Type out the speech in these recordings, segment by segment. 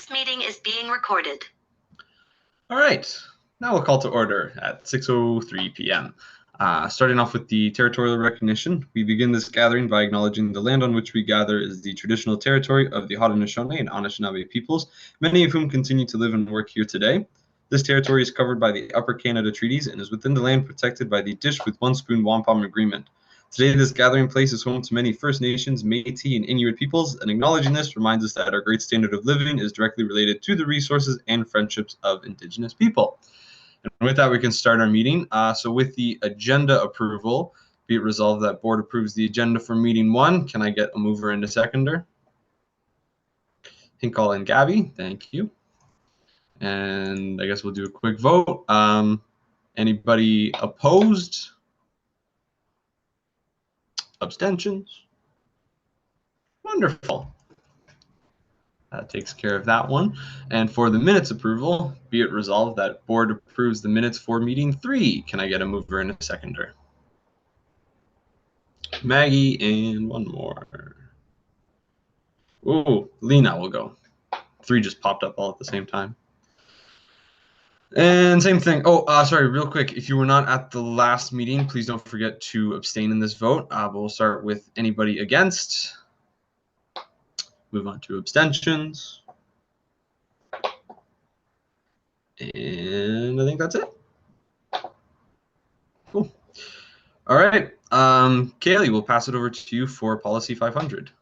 This meeting is being recorded. All right, now we'll call to order at 6:03 p.m. Starting off with the territorial recognition, we begin this gathering by acknowledging the land on which we gather is the traditional territory of the Haudenosaunee and Anishinaabe peoples, many of whom continue to live and work here today. This territory is covered by the Upper Canada Treaties and is within the land protected by the Dish with One Spoon Wampum Agreement. Today, this gathering place is home to many First Nations, Métis, and Inuit peoples, and acknowledging this reminds us that our great standard of living is directly related to the resources and friendships of Indigenous people. And with that, we can start our meeting. So with the agenda approval, be it resolved that board approves the agenda for meeting 1. Can I get a mover and a seconder? Hinkle and Gabby, thank you. And I guess we'll do a quick vote. Anybody opposed? Abstentions? Wonderful. That takes care of that one. And for the minutes approval, be it resolved that board approves the minutes for meeting 3. Can I get a mover and a seconder? Maggie and one more. Ooh, Lena will go. 3 just popped up all at the same time. And same thing. Oh, sorry, real quick. If you were not at the last meeting, please don't forget to abstain in this vote. But we'll start with anybody against. Move on to abstentions. And I think that's it. Cool. All right. Kaylee, we'll pass it over to you for policy 500.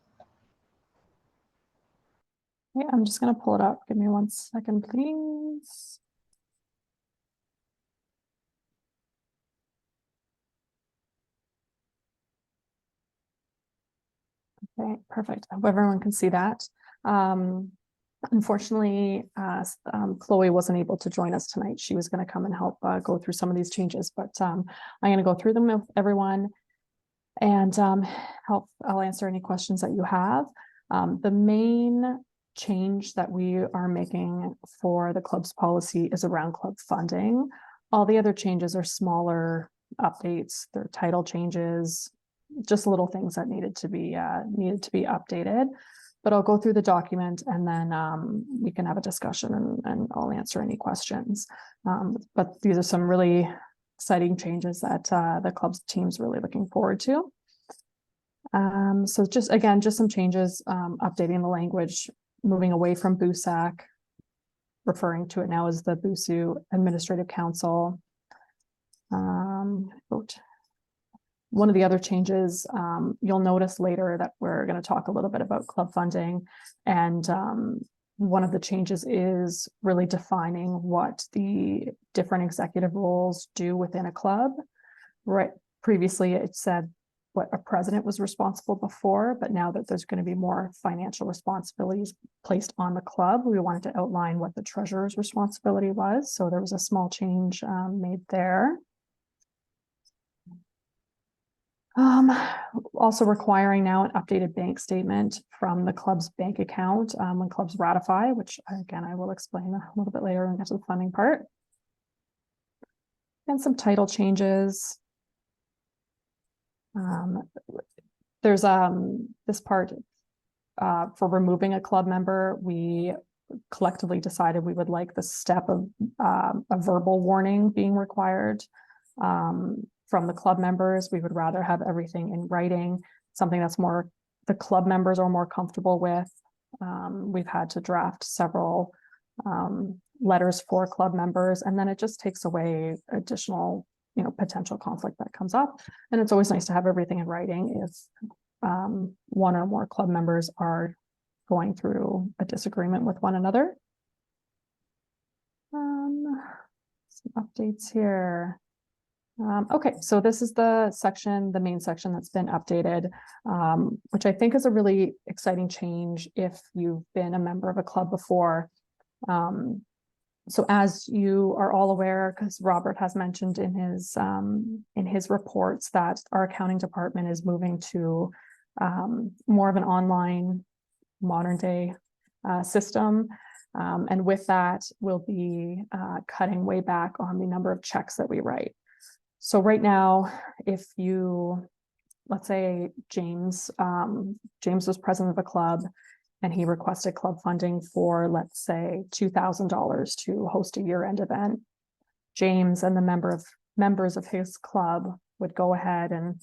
Yeah, I'm just going to pull it up. Give me 1 second, please. Okay, perfect. I hope everyone can see that. Unfortunately, Chloe wasn't able to join us tonight. She was going to come and help go through some of these changes, but I'm going to go through them with everyone and I'll answer any questions that you have. The main change that we are making for the club's policy is around club funding. All the other changes are smaller updates. They're title changes, just little things that needed to be updated. But I'll go through the document and then we can have a discussion and I'll answer any questions. But these are some really exciting changes that the club's team's really looking forward to. So just some changes, updating the language, moving away from BUSAC, referring to it now as the BUSU Administrative Council. One of the other changes, you'll notice later that we're going to talk a little bit about club funding, and one of the changes is really defining what the different executive roles do within a club. Right, previously it said what a president was responsible before, but now that there's going to be more financial responsibilities placed on the club, we wanted to outline what the treasurer's responsibility was. So there was a small change made there. Also requiring now an updated bank statement from the club's bank account when clubs ratify, which again, I will explain a little bit later when we get to the funding part. And some title changes. There's this part for removing a club member. We collectively decided we would like the step of a verbal warning being required from the club members. We would rather have everything in writing, something that's more the club members are more comfortable with. We've had to draft several letters for club members, and then it just takes away additional potential conflict that comes up. And it's always nice to have everything in writing if one or more club members are going through a disagreement with one another. Some updates here. Okay, so this is the section, the main section that's been updated, which I think is a really exciting change if you've been a member of a club before. So as you are all aware, because Robert has mentioned in his reports that our accounting department is moving to more of an online modern day system. And with that, we'll be cutting way back on the number of checks that we write. So right now, if you, let's say James was president of a club, and he requested club funding for, let's say, $2,000 to host a year-end event. James and the members of his club would go ahead and,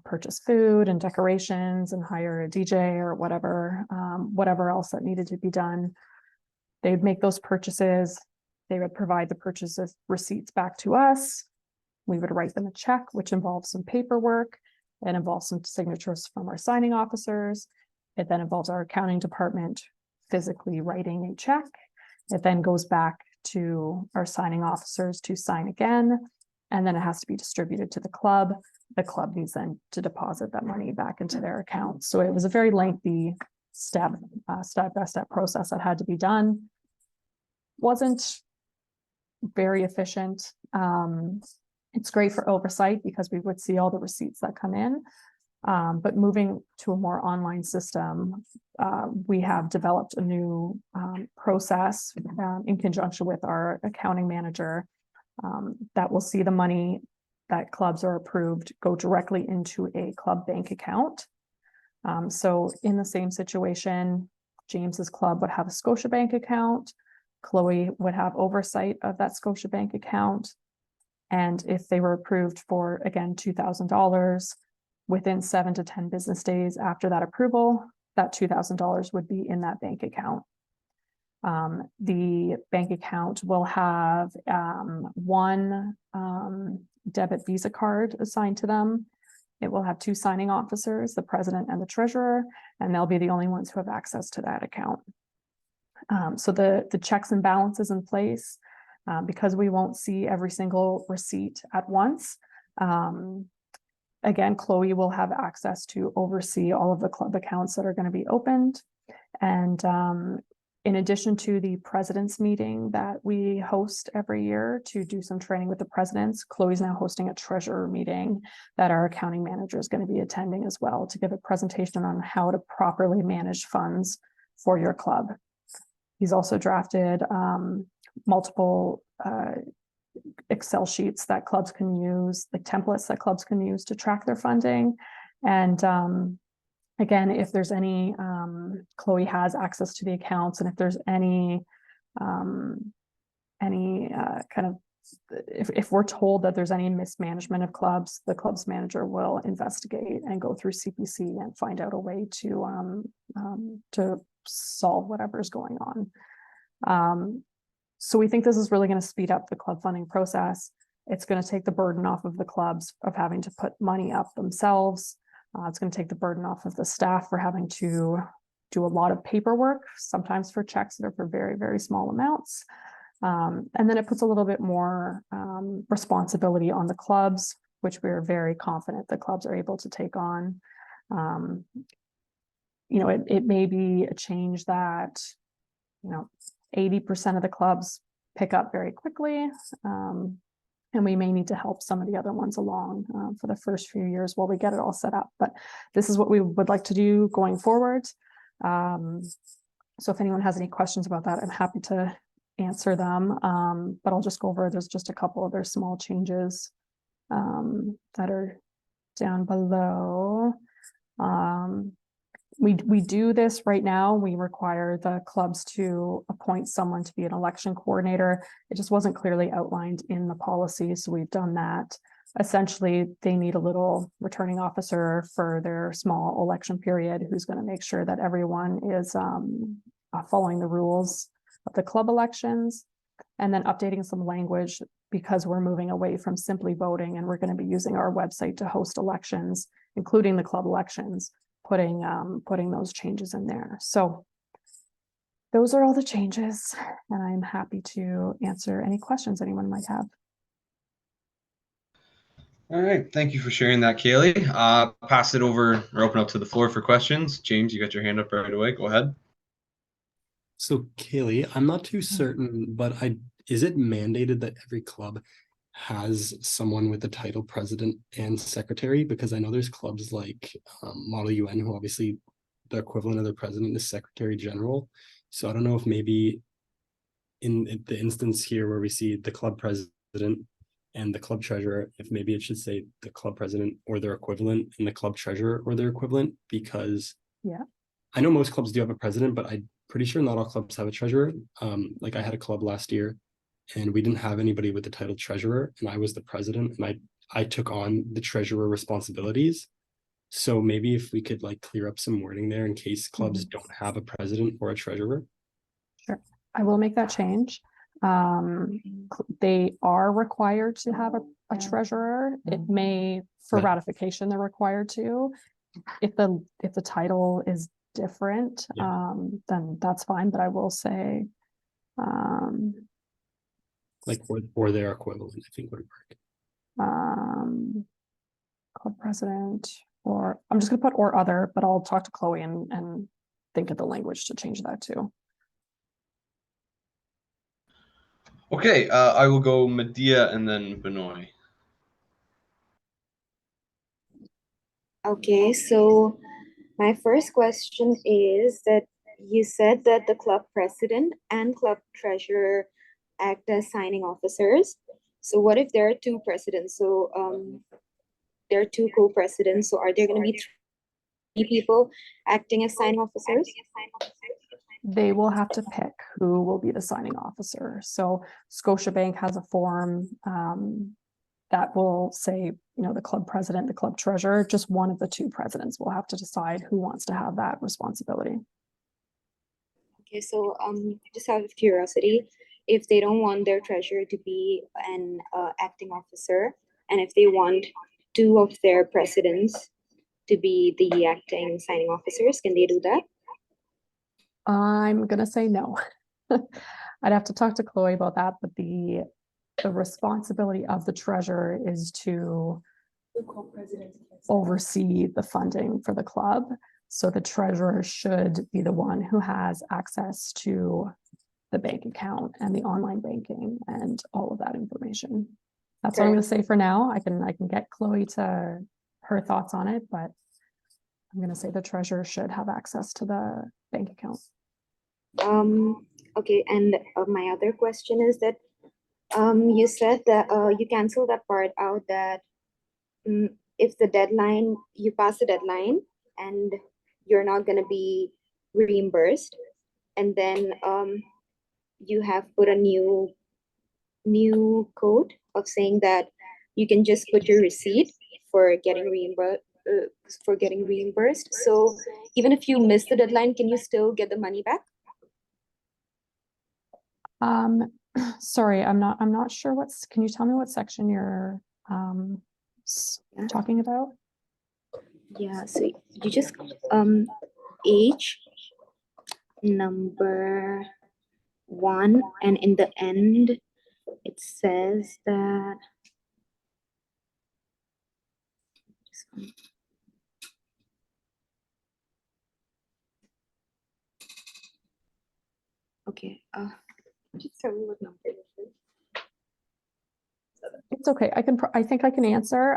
purchase food and decorations and hire a DJ or whatever else that needed to be done. They'd make those purchases. They would provide the purchase receipts back to us. We would write them a check, which involves some paperwork. It involves some signatures from our signing officers. It then involves our accounting department physically writing a check. It then goes back to our signing officers to sign again, and then it has to be distributed to the club. The club needs then to deposit that money back into their account. So it was a very lengthy step-by-step process that had to be done. Wasn't very efficient. It's great for oversight because we would see all the receipts that come in. But moving to a more online system, we have developed a new process in conjunction with our accounting manager that will see the money that clubs are approved go directly into a club bank account. So in the same situation, James's club would have a Scotiabank account. Chloe would have oversight of that Scotiabank account. And if they were approved for, again, $2,000, within 7 to 10 business days after that approval, that $2,000 would be in that bank account. The bank account will have one debit Visa card assigned to them. It will have 2 signing officers, the president and the treasurer, and they'll be the only ones who have access to that account. So the checks and balances in place, because we won't see every single receipt at once. Again, Chloe will have access to oversee all of the club accounts that are going to be opened. And in addition to the president's meeting that we host every year to do some training with the presidents, Chloe's now hosting a treasurer meeting that our accounting manager is going to be attending as well to give a presentation on how to properly manage funds for your club. He's also drafted multiple Excel sheets that clubs can use, like templates that clubs can use to track their funding. And again, if there's any, Chloe has access to the accounts, and if there's any kind of, if we're told that there's any mismanagement of clubs, the club's manager will investigate and go through CPC and find out a way to solve whatever's going on. So we think this is really going to speed up the club funding process. It's going to take the burden off of the clubs of having to put money up themselves. It's going to take the burden off of the staff for having to do a lot of paperwork, sometimes for checks that are for very, very small amounts. And then it puts a little bit more responsibility on the clubs, which we're very confident the clubs are able to take on. It may be a change that, 80% of the clubs pick up very quickly. And we may need to help some of the other ones along for the first few years while we get it all set up. But this is what we would like to do going forward. So if anyone has any questions about that, I'm happy to answer them. But I'll just go over, there's just a couple other small changes that are down below. We do this right now. We require the clubs to appoint someone to be an election coordinator. It just wasn't clearly outlined in the policy, so we've done that. Essentially, they need a little returning officer for their small election period who's going to make sure that everyone is following the rules of the club elections, and then updating some language because we're moving away from simply voting, and we're going to be using our website to host elections, including the club elections. Putting those changes in there. So those are all the changes, and I'm happy to answer any questions anyone might have. All right, thank you for sharing that, Kaylee. Pass it over or open up to the floor for questions. James, you got your hand up right away. Go ahead. So Kaylee, I'm not too certain, but is it mandated that every club has someone with the title president and secretary? Because I know there's clubs like Model UN who obviously the equivalent of their president is secretary general. So I don't know if maybe in the instance here where we see the club president and the club treasurer, if maybe it should say the club president or their equivalent and the club treasurer or their equivalent, because I know most clubs do have a president, but I'm pretty sure not all clubs have a treasurer. Like I had a club last year and we didn't have anybody with the title treasurer, and I was the president, and I took on the treasurer responsibilities. So maybe if we could like clear up some wording there in case clubs don't have a president or a treasurer. Sure, I will make that change. They are required to have a treasurer. It may, for Right. ratification, they're required to. If the title is different, then that's fine, but I will say, Like or their equivalent, I think would work. club president, or I'm just gonna put or other, but I'll talk to Chloe and think of the language to change that too. Okay, I will go Medea and then Benoit. Okay, so my first question is that you said that the club president and club treasurer act as signing officers. So what if there are two presidents? So there are two co-presidents. So are there going to be three people acting as signing officers? They will have to pick who will be the signing officer. So Scotiabank has a form that will say, the club president, the club treasurer, just one of the two presidents will have to decide who wants to have that responsibility. Okay, so just out of curiosity, if they don't want their treasurer to be an acting officer, and if they want two of their presidents to be the acting signing officers, can they do that? I'm gonna say no. I'd have to talk to Chloe about that, but the responsibility of the treasurer is to oversee the funding for the club. So the treasurer should be the one who has access to the bank account and the online banking and all of that information. That's what I'm going to say for now. I can get Chloe to her thoughts on it, but I'm going to say the treasurer should have access to the bank account. Okay, and my other question is that you said that you canceled that part out, that if the deadline, you pass the deadline and you're not going to be reimbursed, and then you have put a new code of saying that you can just put your receipt for getting reimbursed. So even if you miss the deadline, can you still get the money back? Sorry, I'm not sure can you tell me what section you're talking about? Yeah, so you just H number 1, and in the end it says that okay, just tell me what number it is. It's okay. I think I can answer.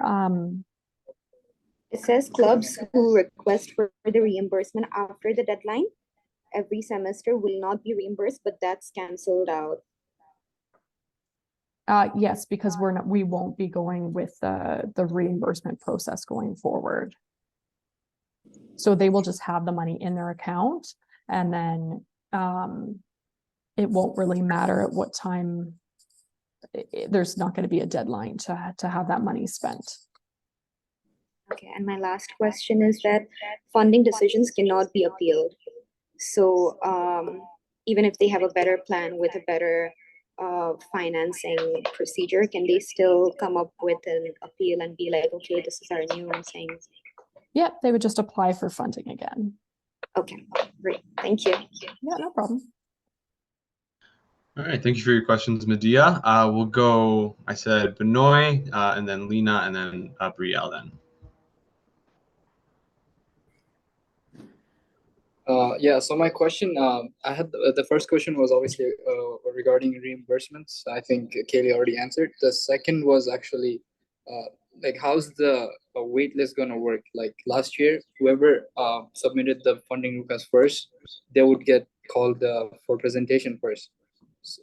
It says clubs who request for the reimbursement after the deadline every semester will not be reimbursed, but that's canceled out. Yes, because we won't be going with the reimbursement process going forward. So they will just have the money in their account, and then it won't really matter at what time. There's not going to be a deadline to have that money spent. Okay, and my last question is that funding decisions cannot be appealed. So even if they have a better plan with a better financing procedure, can they still come up with an appeal and be like, okay, this is our new thing? Yeah, they would just apply for funding again. Okay, great. Thank you. Yeah, no problem. All right, thank you for your questions, Medea. We'll go, I said Benoit, and then Lena, and then Brielle then. Yeah, so my question, I had the first question was obviously regarding reimbursements. I think Kaylee already answered. The second was actually like, how's the wait list gonna work? Like last year, whoever submitted the funding request first, they would get called for presentation first.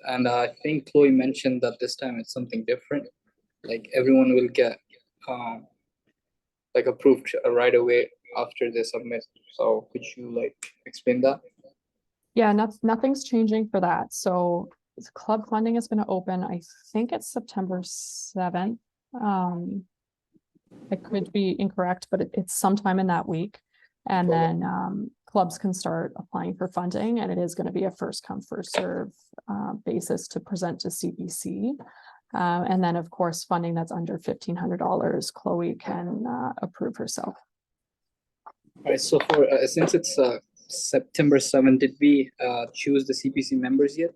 And I think Chloe mentioned that this time it's something different. Like everyone will get like approved right away after they submit. So could you like explain that? Yeah, nothing's changing for that. So club funding is going to open, I think it's September 7th. I could be incorrect, but it's sometime in that week. And then clubs can start applying for funding, and it is going to be a first come, first serve basis to present to CBC. And then, of course, funding that's under $1,500, Chloe can approve herself. All right, so for since it's September 7th, did we choose the CPC members yet?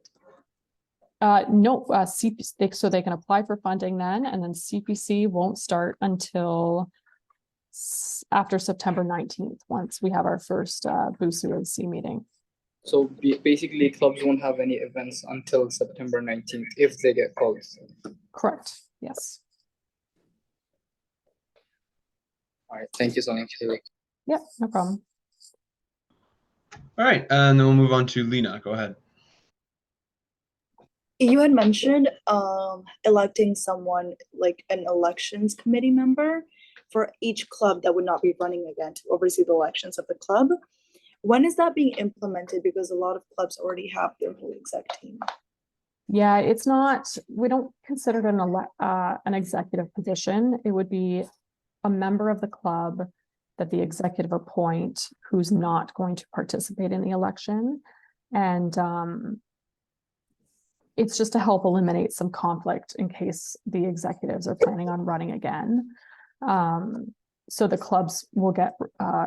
No, CPC, so they can apply for funding then, and then CPC won't start until after September 19th, once we have our first BUSU AC meeting. So basically, clubs won't have any events until September 19th if they get called. Correct, yes. All right, thank you so much. Yep, no problem. All right, and then we'll move on to Lena. Go ahead. You had mentioned electing someone like an elections committee member for each club that would not be running again to oversee the elections of the club. When is that being implemented? Because a lot of clubs already have their whole exec team. Yeah, it's not, we don't consider it an executive position. It would be a member of the club that the executive appoint who's not going to participate in the election. And it's just to help eliminate some conflict in case the executives are planning on running again. So the clubs will get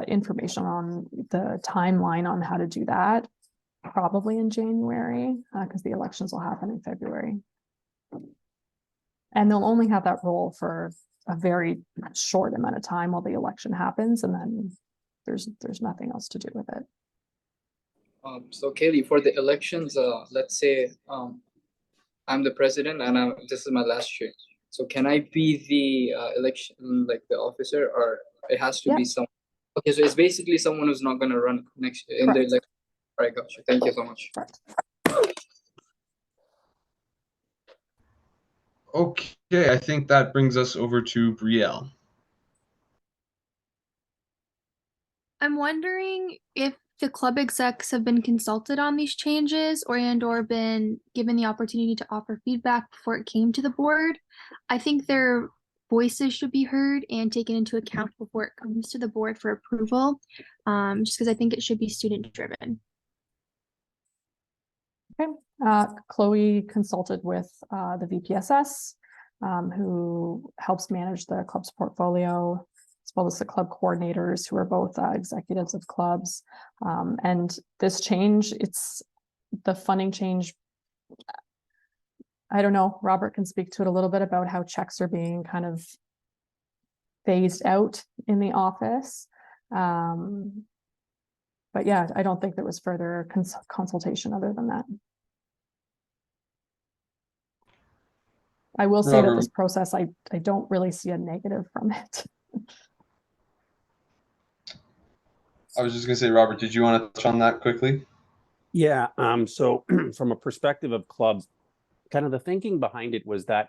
information on the timeline on how to do that, probably in January, because the elections will happen in February. And they'll only have that role for a very short amount of time while the election happens, and then there's nothing else to do with it. So Kaylee, for the elections, let's say I'm the president and this is my last year. So can I be the election, like the officer, or it has to be someone? Okay, so it's basically someone who's not going to run next in the election. All right, gotcha. Thank you so much. Correct. Okay, I think that brings us over to Brielle. I'm wondering if the club execs have been consulted on these changes or been given the opportunity to offer feedback before it came to the board. I think their voices should be heard and taken into account before it comes to the board for approval, just because I think it should be student driven. Okay, Chloe consulted with the VPSS, who helps manage the club's portfolio, as well as the club coordinators, who are both executives of clubs. And this change, it's the funding change. I don't know, Robert can speak to it a little bit about how checks are being kind of phased out in the office. But yeah, I don't think there was further consultation other than that. I will say that this process, I don't really see a negative from it. I was just going to say, Robert, did you want to touch on that quickly? Yeah, so from a perspective of clubs, kind of the thinking behind it was that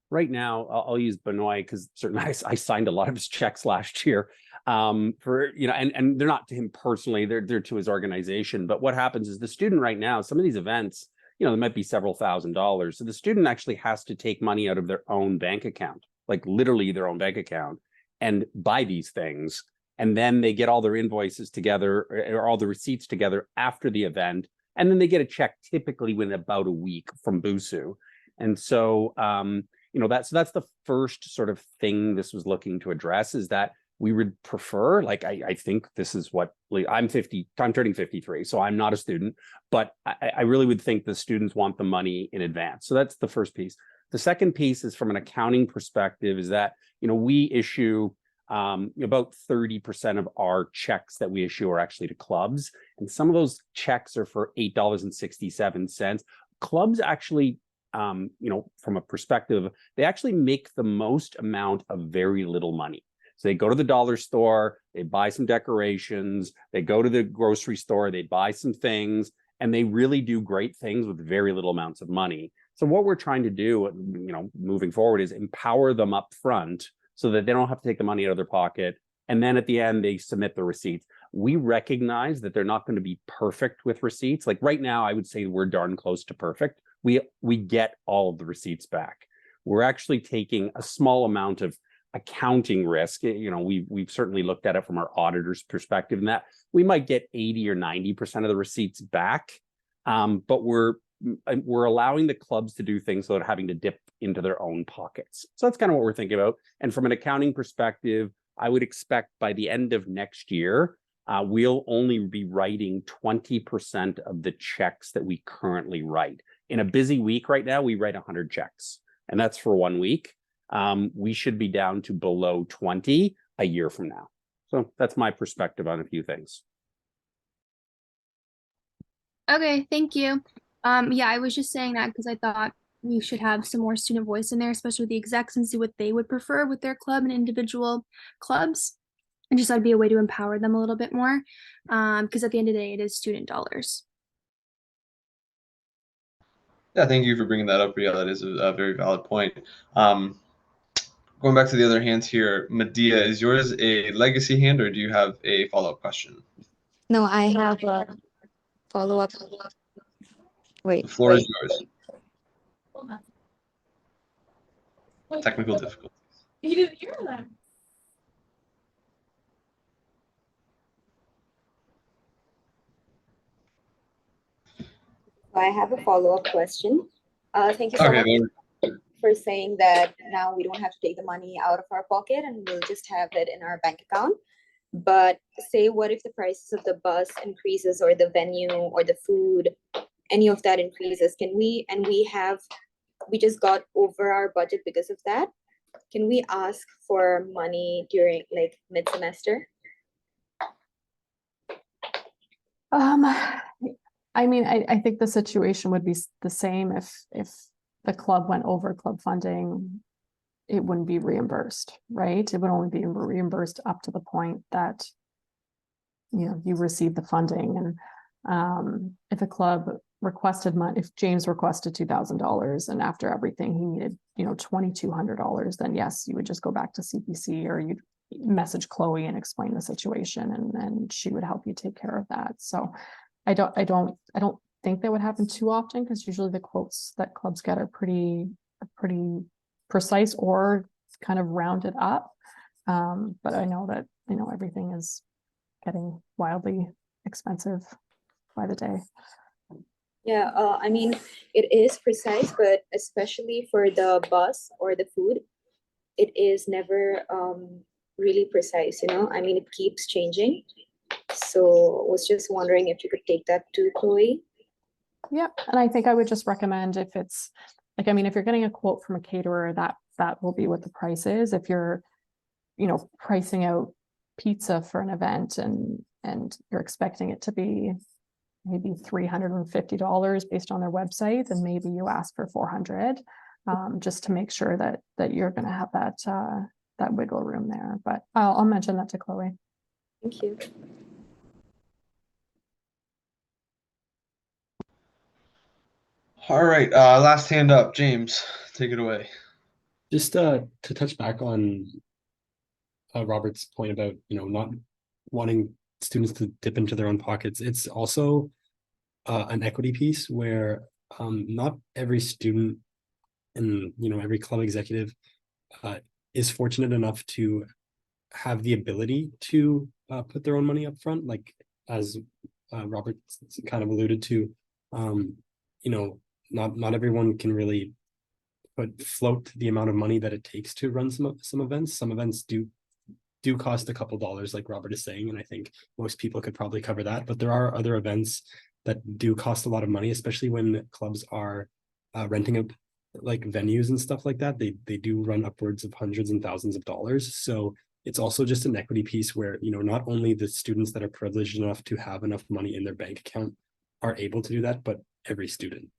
right now, I'll use Benoit because certainly I signed a lot of his checks last year for, you know, and they're not to him personally, they're to his organization. But what happens is the student right now, some of these events, you know, there might be several $1,000s. So the student actually has to take money out of their own bank account, like literally their own bank account, and buy these things. And then they get all their invoices together or all the receipts together after the event. And then they get a check typically within about a week from BUSU. And so, you know, that's the first sort of thing this was looking to address, is that we would prefer, like, I think this is what, like, I'm turning 53, so I'm not a student, but I really would think the students want the money in advance. So that's the first piece. The second piece is from an accounting perspective, is that, you know, we issue about 30% of our checks that we issue are actually to clubs. And some of those checks are for $8.67. Clubs actually, you know, from a perspective, they actually make the most amount of very little money. So they go to the dollar store, they buy some decorations, they go to the grocery store, they buy some things, and they really do great things with very little amounts of money. So what we're trying to do, you know, moving forward, is empower them up front so that they don't have to take the money out of their pocket And then at the end, they submit the receipts. We recognize that they're not going to be perfect with receipts. Like right now, I would say we're darn close to perfect. We get all of the receipts back. We're actually taking a small amount of accounting risk. You know, we've certainly looked at it from our auditor's perspective, and that we might get 80 or 90% of the receipts back. But we're allowing the clubs to do things without having to dip into their own pockets. So that's kind of what we're thinking about. And from an accounting perspective, I would expect by the end of next year, we'll only be writing 20% of the checks that we currently write. In a busy week right now, we write 100 checks, and that's for 1 week. We should be down to below 20 a year from now. So that's my perspective on a few things. Okay, thank you. Yeah, I was just saying that because I thought we should have some more student voice in there, especially with the execs, and see what they would prefer with their club and individual clubs. And just that'd be a way to empower them a little bit more. Because at the end of the day, it is student dollars. Yeah, thank you for bringing that up, Ria. That is a very valid point. Going back to the other hands here, Medea, is yours a legacy hand, or do you have a follow-up question? No, I have a follow-up. Wait. The floor is yours. Technical difficulties. You didn't hear that. I have a follow-up question. Thank you so much for saying that now we don't have to take the money out of our pocket and we'll just have it in our bank account. But say, what if the prices of the bus increases, or the venue, or the food, any of that increases? Can we, and we just got over our budget because of that, can we ask for money during like mid-semester? I mean, I think the situation would be the same if the club went over club funding. It wouldn't be reimbursed, right? It would only be reimbursed up to the point that, you know, you receive the funding. And if a club requested money, if James requested $2,000 and after everything he needed, you know, $2,200, then yes, you would just go back to CPC, or you'd message Chloe and explain the situation, and she would help you take care of that. So I don't think that would happen too often, because usually the quotes that clubs get are pretty precise or kind of rounded up. But I know that, you know, everything is getting wildly expensive by the day. Yeah, I mean, it is precise, but especially for the bus or the food, it is never really precise, you know? I mean, it keeps changing. So was just wondering if you could take that to Chloe. Yeah, and I think I would just recommend, if it's like, I mean, if you're getting a quote from a caterer, that will be what the price is. If you're, you know, pricing out pizza for an event and you're expecting it to be maybe $350 based on their website, then maybe you ask for $400, just to make sure that you're going to have that wiggle room there. But I'll mention that to Chloe. Thank you. All right, last hand up, James, take it away. Just to touch back on Robert's point about, you know, not wanting students to dip into their own pockets. It's also an equity piece where not every student and, you know, every club executive is fortunate enough to have the ability to put their own money up front, like as Robert kind of alluded to. You know, not everyone can really float the amount of money that it takes to run some events. Some events do cost a couple dollars, like Robert is saying, and I think most people could probably cover that. But there are other events that do cost a lot of money, especially when clubs are renting out like venues and stuff like that. They do run upwards of hundreds and thousands of dollars. So it's also just an equity piece where, you know, not only the students that are privileged enough to have enough money in their bank account are able to do that, but every student.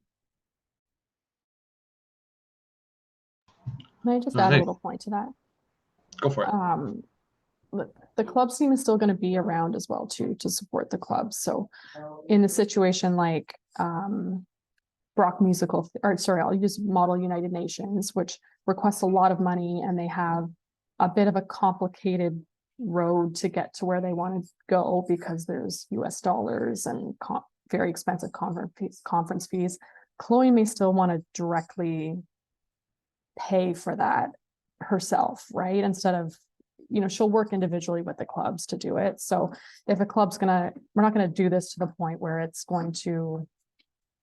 Can I just add a little point to that? Go for it. The club team is still going to be around as well too, to support the club. So in a situation like Brock Musical, or sorry, I'll use Model United Nations, which requests a lot of money, and they have a bit of a complicated road to get to where they want to go because there's US dollars and very expensive conference fees. Chloe may still want to directly pay for that herself, right? Instead of, she'll work individually with the clubs to do it. So if a club's we're not gonna do this to the point where it's going to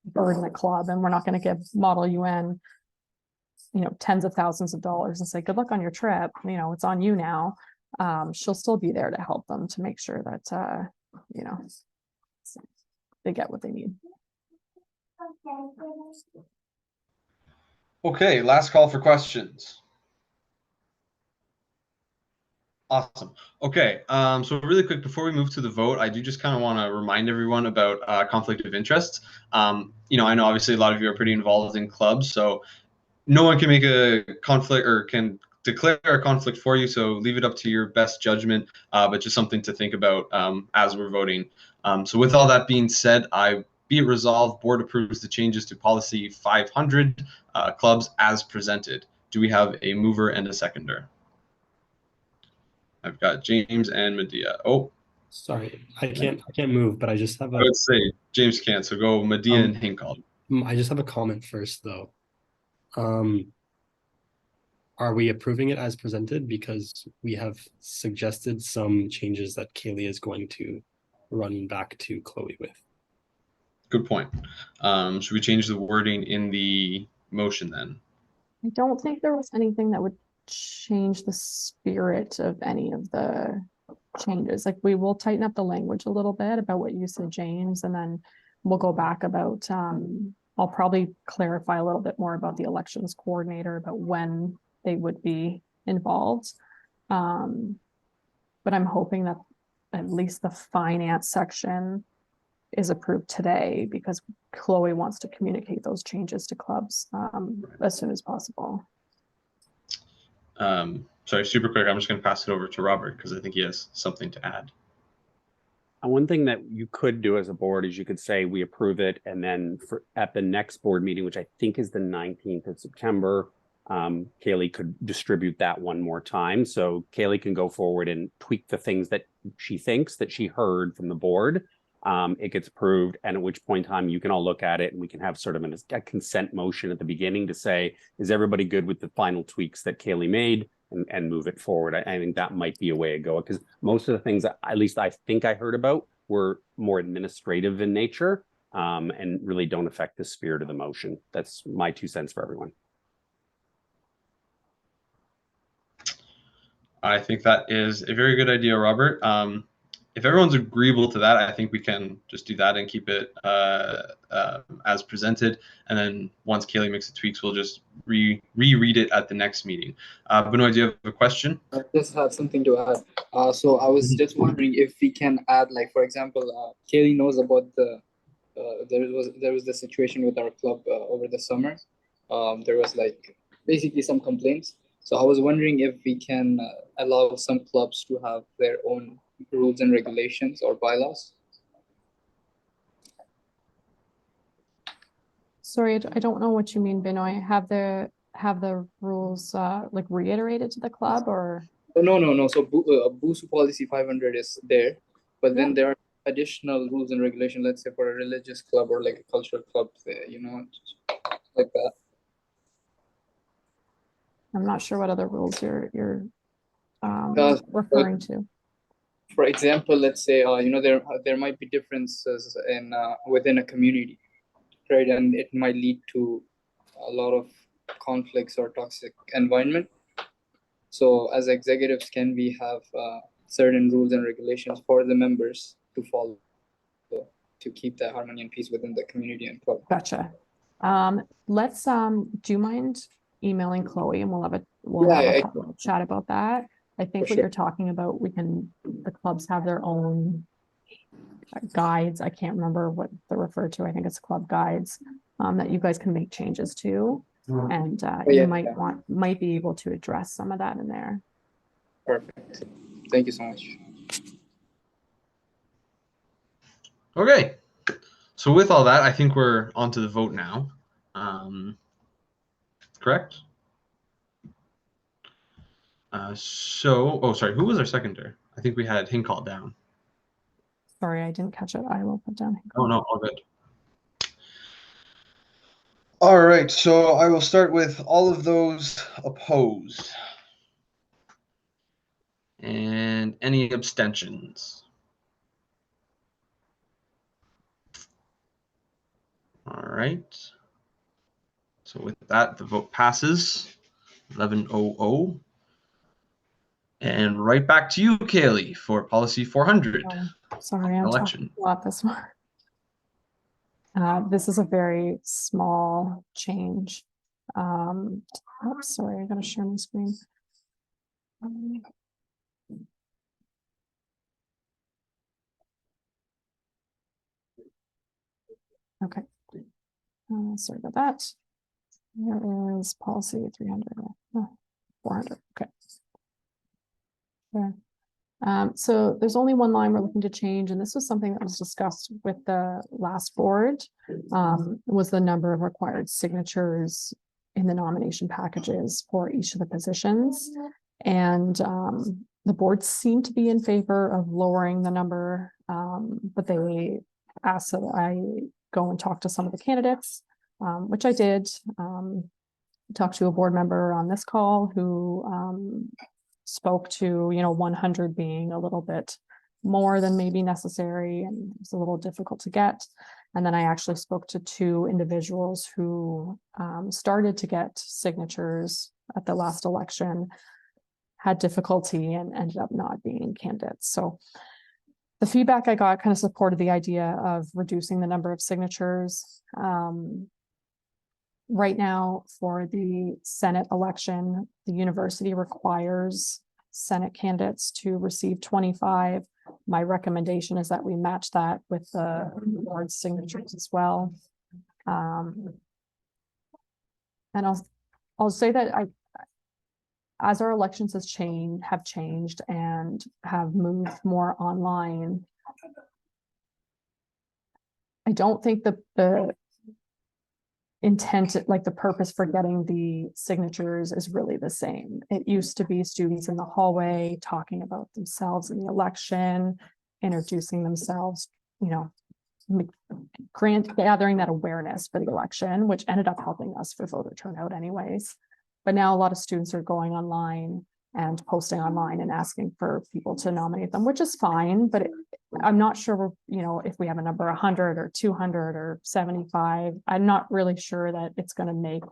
burden the club, and we're not gonna give Model UN, tens of thousands of dollars and say, good luck on your trip, it's on you now. She'll still be there to help them to make sure that, they get what they need. Okay, last call for questions. Awesome. Okay, so really quick before we move to the vote, I do just kind of want to remind everyone about conflict of interest. I know obviously a lot of you are pretty involved in clubs, so no one can make a conflict or can declare a conflict for you, so leave it up to your best judgment, but just something to think about as we're voting. So with all that being said, be it resolved, board approves the changes to policy 500 clubs as presented. Do we have a mover and a seconder? I've got James and Medea. Oh, Sorry, I can't move, but I just have I would say James can't, so go Medea and Hinkle. I just have a comment first though. Are we approving it as presented? Because we have suggested some changes that Kaylee is going to run back to Chloe with. Good point. Should we change the wording in the motion then? I don't think there was anything that would change the spirit of any of the changes. Like, we will tighten up the language a little bit about what you said, James, and then we'll go back about, I'll probably clarify a little bit more about the elections coordinator, about when they would be involved. But I'm hoping that at least the finance section is approved today, because Chloe wants to communicate those changes to clubs as soon as possible. Sorry, super quick. I'm just going to pass it over to Robert because I think he has something to add. One thing that you could do as a board is you could say we approve it, and then at the next board meeting, which I think is the 19th of September, Kaylee could distribute that one more time. So Kaylee can go forward and tweak the things that she thinks that she heard from the board. It gets approved, and at which point in time you can all look at it, and we can have sort of a consent motion at the beginning to say, is everybody good with the final tweaks that Kaylee made, and move it forward. I think that might be a way to go, because most of the things that at least I think I heard about were more administrative in nature, and really don't affect the spirit of the motion. That's my 2 cents for everyone. I think that is a very good idea, Robert. If everyone's agreeable to that, I think we can just do that and keep it as presented. And then once Kaylee makes the tweaks, we'll just reread it at the next meeting. Benoit, do you have a question? I just had something to add. So I was just wondering if we can add, like, for example, Kaylee knows about the there was the situation with our club over the summer. There was like basically some complaints. So I was wondering if we can allow some clubs to have their own rules and regulations or bylaws. Sorry, I don't know what you mean, Benoit. Have the rules like reiterated to the club, or? No. So BUSU policy 500 is there, but then there are additional rules and regulations. Let's say for a religious club or like a cultural club, like that. I'm not sure what other rules you're referring to. For example, let's say there might be differences in within a community, right? And it might lead to a lot of conflicts or toxic environment. So as executives, can we have certain rules and regulations for the members to follow to keep the harmony and peace within the community and club? Gotcha. Let's do you mind emailing Chloe, and we'll have a chat about that. I think what you're talking about, the clubs have their own guides. I can't remember what they're referred to. I think it's club guides that you guys can make changes to. And you might be able to address some of that in there. Perfect. Thank you so much. Okay. So with all that, I think we're on to the vote now. Correct? Sorry, who was our seconder? I think we had Hinkle down. Sorry, I didn't catch it. I will put down. Oh, no, all good. All right, so I will start with all of those opposed. And any abstentions? All right. So with that, the vote passes 11-0-0. And right back to you, Kaylee, for policy 400. Oh, sorry, I'm Election. talking a lot this one. This is a very small change. Oops, sorry, I'm gonna share my screen. Okay. Sorry about that. There is policy 300, 400, okay. There. So there's only one line we're looking to change, and this was something that was discussed with the last board, was the number of required signatures in the nomination packages for each of the positions. And the board seemed to be in favor of lowering the number, but they asked that I go and talk to some of the candidates, which I did. Talked to a board member on this call who spoke to, 100 being a little bit more than maybe necessary, and it's a little difficult to get. And then I actually spoke to two individuals who started to get signatures at the last election, had difficulty, and ended up not being candidates. So the feedback I got kind of supported the idea of reducing the number of signatures. Right now, for the Senate election, the university requires Senate candidates to receive 25. My recommendation is that we match that with the board signatures as well. And I'll say that as our elections have changed and have moved more online, I don't think the intent, like the purpose for getting the signatures, is really the same. It used to be students in the hallway talking about themselves in the election, introducing themselves, gathering that awareness for the election, which ended up helping us for voter turnout anyways. But now a lot of students are going online and posting online and asking for people to nominate them, which is fine, but I'm not sure, if we have a number 100 or 200 or 75, I'm not really sure that it's going to make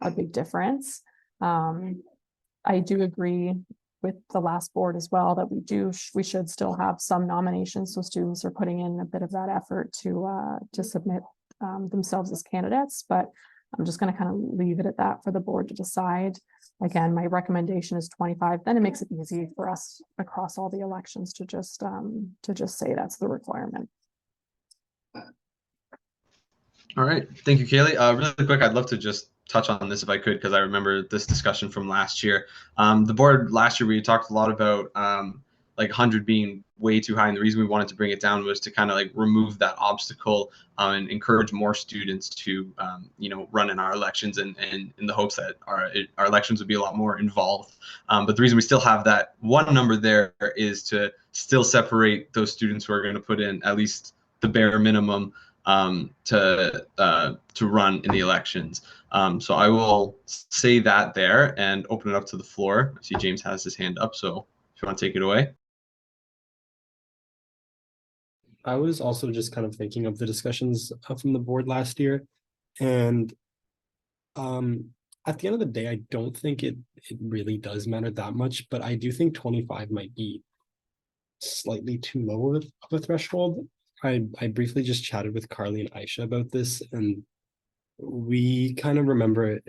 a big difference. I do agree with the last board as well that we should still have some nominations, so students are putting in a bit of that effort to submit themselves as candidates, but I'm just going to kind of leave it at that for the board to decide. Again, my recommendation is 25. Then it makes it easy for us across all the elections to just say that's the requirement. All right, thank you, Kaylee. Really quick, I'd love to just touch on this if I could, because I remember this discussion from last year. The board last year, we talked a lot about like 100 being way too high, and the reason we wanted to bring it down was to kind of like remove that obstacle and encourage more students to run in our elections, and in the hopes that our elections would be a lot more involved. But the reason we still have that one number there is to still separate those students who are going to put in at least the bare minimum to run in the elections. So I will say that there and open it up to the floor. I see James has his hand up, so if you want to take it away. I was also just kind of thinking of the discussions from the board last year, and at the end of the day, I don't think it really does matter that much, but I do think 25 might be slightly too low of a threshold. I briefly just chatted with Carly and Aisha about this, and we kind of remember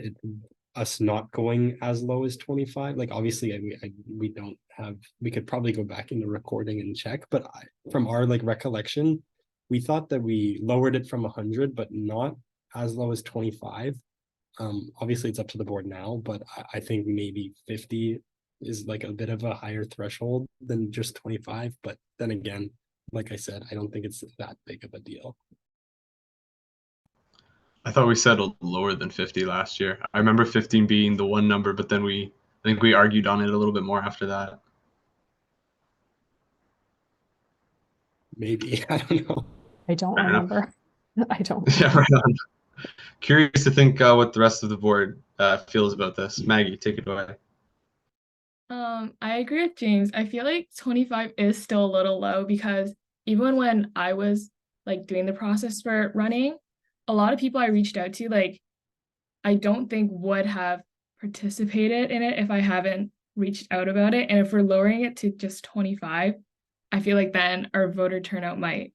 us not going as low as 25. Like, obviously we could probably go back in the recording and check, but from our recollection, we thought that we lowered it from 100, but not as low as 25. Obviously it's up to the board now, but I think maybe 50 is like a bit of a higher threshold than just 25. But then again, like I said, I don't think it's that big of a deal. I thought we settled lower than 50 last year. I remember 15 being the one number, but then I think we argued on it a little bit more after that. maybe. I don't know. I don't Fair enough. remember. I don't. Yeah, right on. Curious to think what the rest of the board feels about this. Maggie, take it away. I agree with James. I feel like 25 is still a little low because even when I was like doing the process for running, a lot of people I reached out to, like, I don't think would have participated in it if I haven't reached out about it. And if we're lowering it to just 25, I feel like then our voter turnout might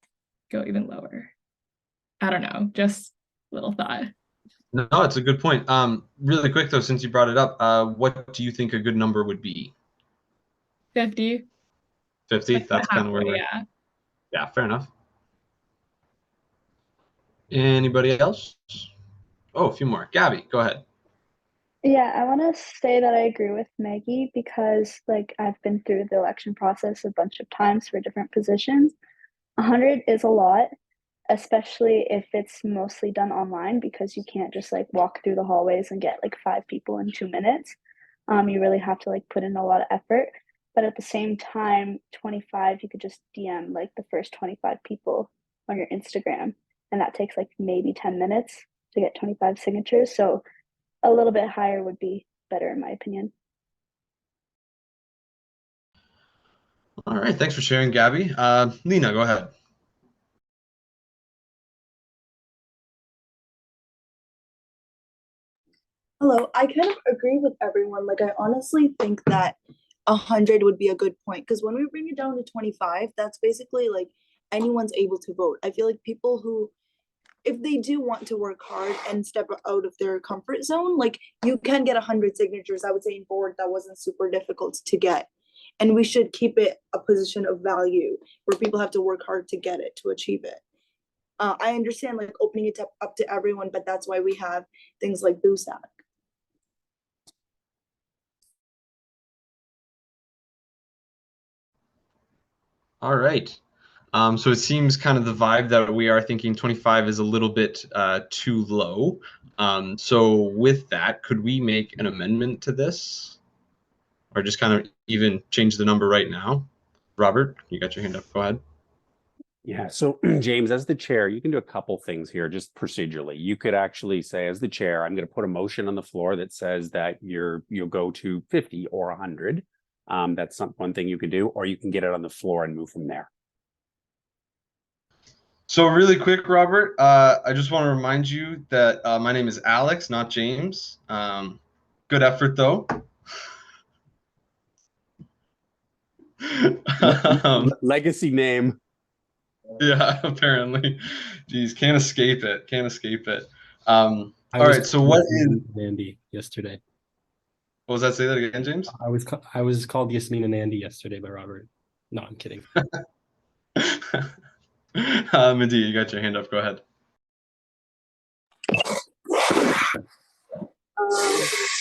go even lower. I don't know, just little thought. No, it's a good point. Really quick though, since you brought it up, what do you think a good number would be? 50. 50? Like That's kind of where halfway, we're. yeah. Yeah, fair enough. Anybody else? Oh, a few more. Gabby, go ahead. Yeah, I want to say that I agree with Maggie because, like, I've been through the election process a bunch of times for different positions. 100 is a lot, especially if it's mostly done online because you can't just like walk through the hallways and get like 5 people in 2 minutes. You really have to like put in a lot of effort. But at the same time, 25, you could just DM like the first 25 people on your Instagram, and that takes like maybe 10 minutes to get 25 signatures. So a little bit higher would be better in my opinion. All right, thanks for sharing, Gabby. Lena, go ahead. Hello, I kind of agree with everyone. Like, I honestly think that 100 would be a good point because when we bring it down to 25, that's basically like anyone's able to vote. I feel like people who, if they do want to work hard and step out of their comfort zone, like you can get 100 signatures. I would say in board that wasn't super difficult to get, and we should keep it a position of value where people have to work hard to get it, to achieve it. I understand like opening it up to everyone, but that's why we have things like BUSU. All right. So it seems kind of the vibe that we are thinking 25 is a little bit too low. So with that, could we make an amendment to this? Or just kind of even change the number right now? Robert, you got your hand up. Go ahead. Yeah, so James, as the chair, you can do a couple things here, just procedurally. You could actually say, as the chair, I'm going to put a motion on the floor that says that you'll go to 50 or 100. That's one thing you can do, or you can get it on the floor and move from there. So really quick, Robert, I just want to remind you that my name is Alex, not James. Good effort, though. Legacy name. Yeah, apparently. Jeez, can't escape it. Can't escape it. All right, so what is Andy yesterday? What was that? Say that again, James? I was called Yasmin and Andy yesterday by Robert. No, I'm kidding. Mindy, you got your hand up. Go ahead.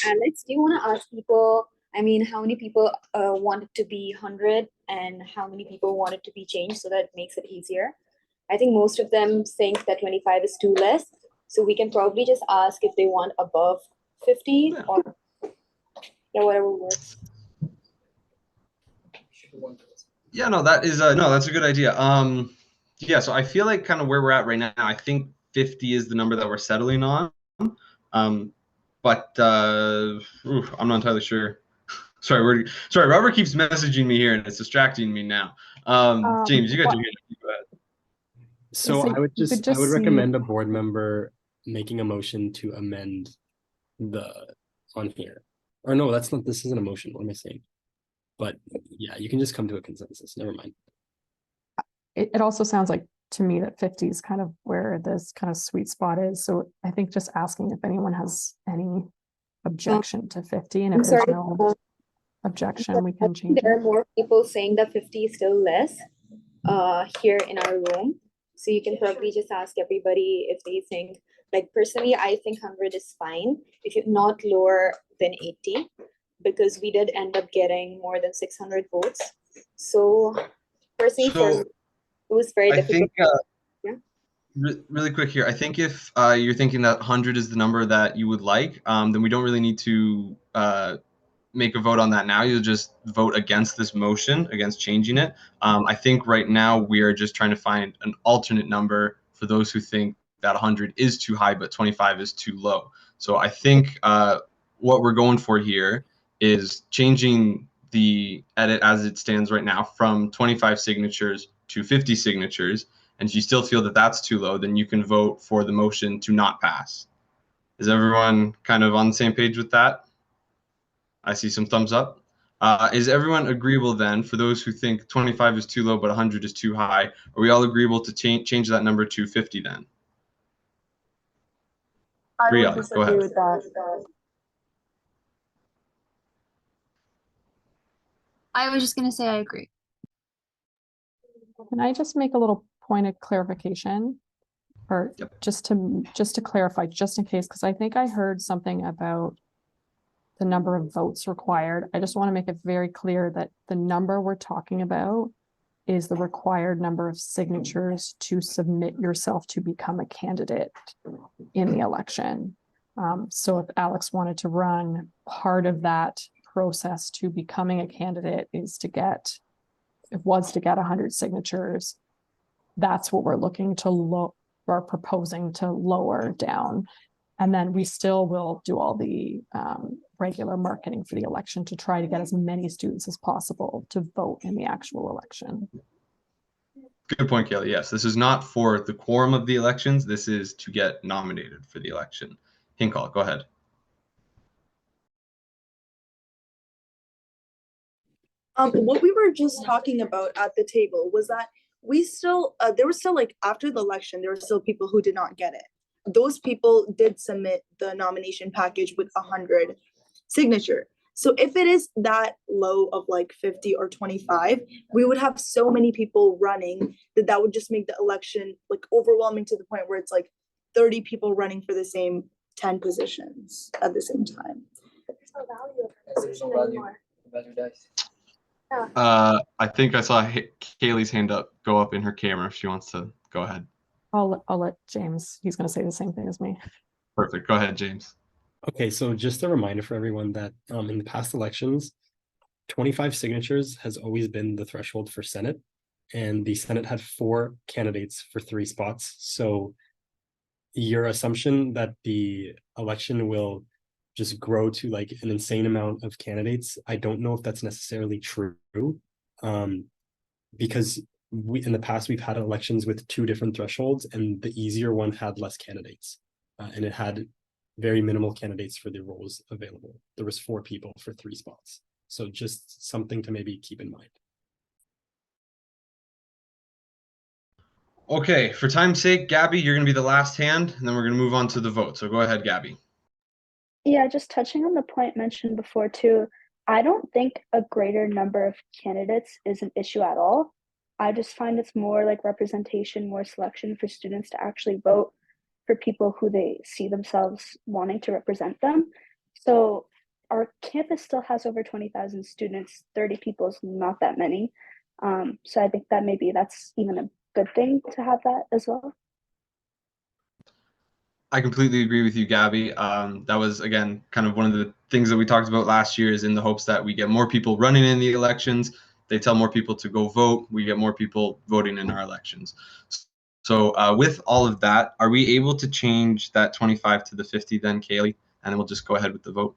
Alex, do you want to ask people, I mean, how many people want it to be 100 and how many people want it to be changed so that it makes it easier? I think most of them think that 25 is too less. So we can probably just ask if they want above 50 or whatever works. Yeah, no, that is no, that's a good idea. Yeah, so I feel like kind of where we're at right now, I think 50 is the number that we're settling on. But I'm not entirely sure. Sorry, Robert keeps messaging me here and it's distracting me now. James, you got your hand up. Go ahead. So I would recommend a board member making a motion to amend on here. Or no, this isn't a motion. What am I saying? But yeah, you can just come to a consensus. Never mind. It also sounds like to me that 50 is kind of where this kind of sweet spot is. So I think just asking if anyone has any objection to 50, and if there's no objection, we can change There it. are more people saying that 50 is still less here in our room. So you can probably just ask everybody if they think, like personally, I think 100 is fine. If you're not lower than 80, because we did end up getting more than 600 votes. So personally, for me, it was very difficult. Really quick here, I think if you're thinking that 100 is the number that you would like, then we don't really need to make a vote on that now. You'll just vote against this motion, against changing it. I think right now we are just trying to find an alternate number for those who think that 100 is too high, but 25 is too low. So I think what we're going for here is changing the edit as it stands right now from 25 signatures to 50 signatures. And if you still feel that that's too low, then you can vote for the motion to not pass. Is everyone kind of on the same page with that? I see some thumbs up. Is everyone agreeable then, for those who think 25 is too low but 100 is too high, are we all agreeable to change that number to 50 then? I Priya, would go disagree ahead. with that. I was just gonna say I agree. Can I just make a little point of clarification? Or Yep. just to clarify, just in case, because I think I heard something about the number of votes required. I just want to make it very clear that the number we're talking about is the required number of signatures to submit yourself to become a candidate in the election. So if Alex wanted to run, part of that process to becoming a candidate was to get 100 signatures. That's what we're looking to are proposing to lower down. And then we still will do all the regular marketing for the election to try to get as many students as possible to vote in the actual election. Good point, Kelly. Yes, this is not for the quorum of the elections. This is to get nominated for the election. Hinkle, go ahead. What we were just talking about at the table was that we still, there were still, like, after the election, there were still people who did not get it. Those people did submit the nomination package with 100 signature. So if it is that low of like 50 or 25, we would have so many people running that would just make the election like overwhelming to the point where it's like 30 people running for the same 10 positions at the same time. There's no value of the position anymore. I think I saw Kaylee's hand go up in her camera if she wants to go ahead. I'll let James, he's going to say the same thing as me. Perfect. Go ahead, James. Okay, so just a reminder for everyone that in the past elections, 25 signatures has always been the threshold for Senate, and the Senate had 4 candidates for 3 spots. So your assumption that the election will just grow to like an insane amount of candidates, I don't know if that's necessarily true, because in the past we've had elections with 2 different thresholds, and the easier one had less candidates, and it had very minimal candidates for the roles available. There was 4 people for 3 spots. So just something to maybe keep in mind. Okay, for time's sake, Gabby, you're going to be the last hand, and then we're going to move on to the vote. So go ahead, Gabby. Yeah, just touching on the point mentioned before too, I don't think a greater number of candidates is an issue at all. I just find it's more like representation, more selection for students to actually vote for people who they see themselves wanting to represent them. So our campus still has over 20,000 students, 30 people is not that many. So I think that maybe that's even a good thing to have that as well. I completely agree with you, Gabby. That was, again, kind of one of the things that we talked about last year, is in the hopes that we get more people running in the elections. They tell more people to go vote. We get more people voting in our elections. So with all of that, are we able to change that 25 to the 50 then, Kaylee? And then we'll just go ahead with the vote.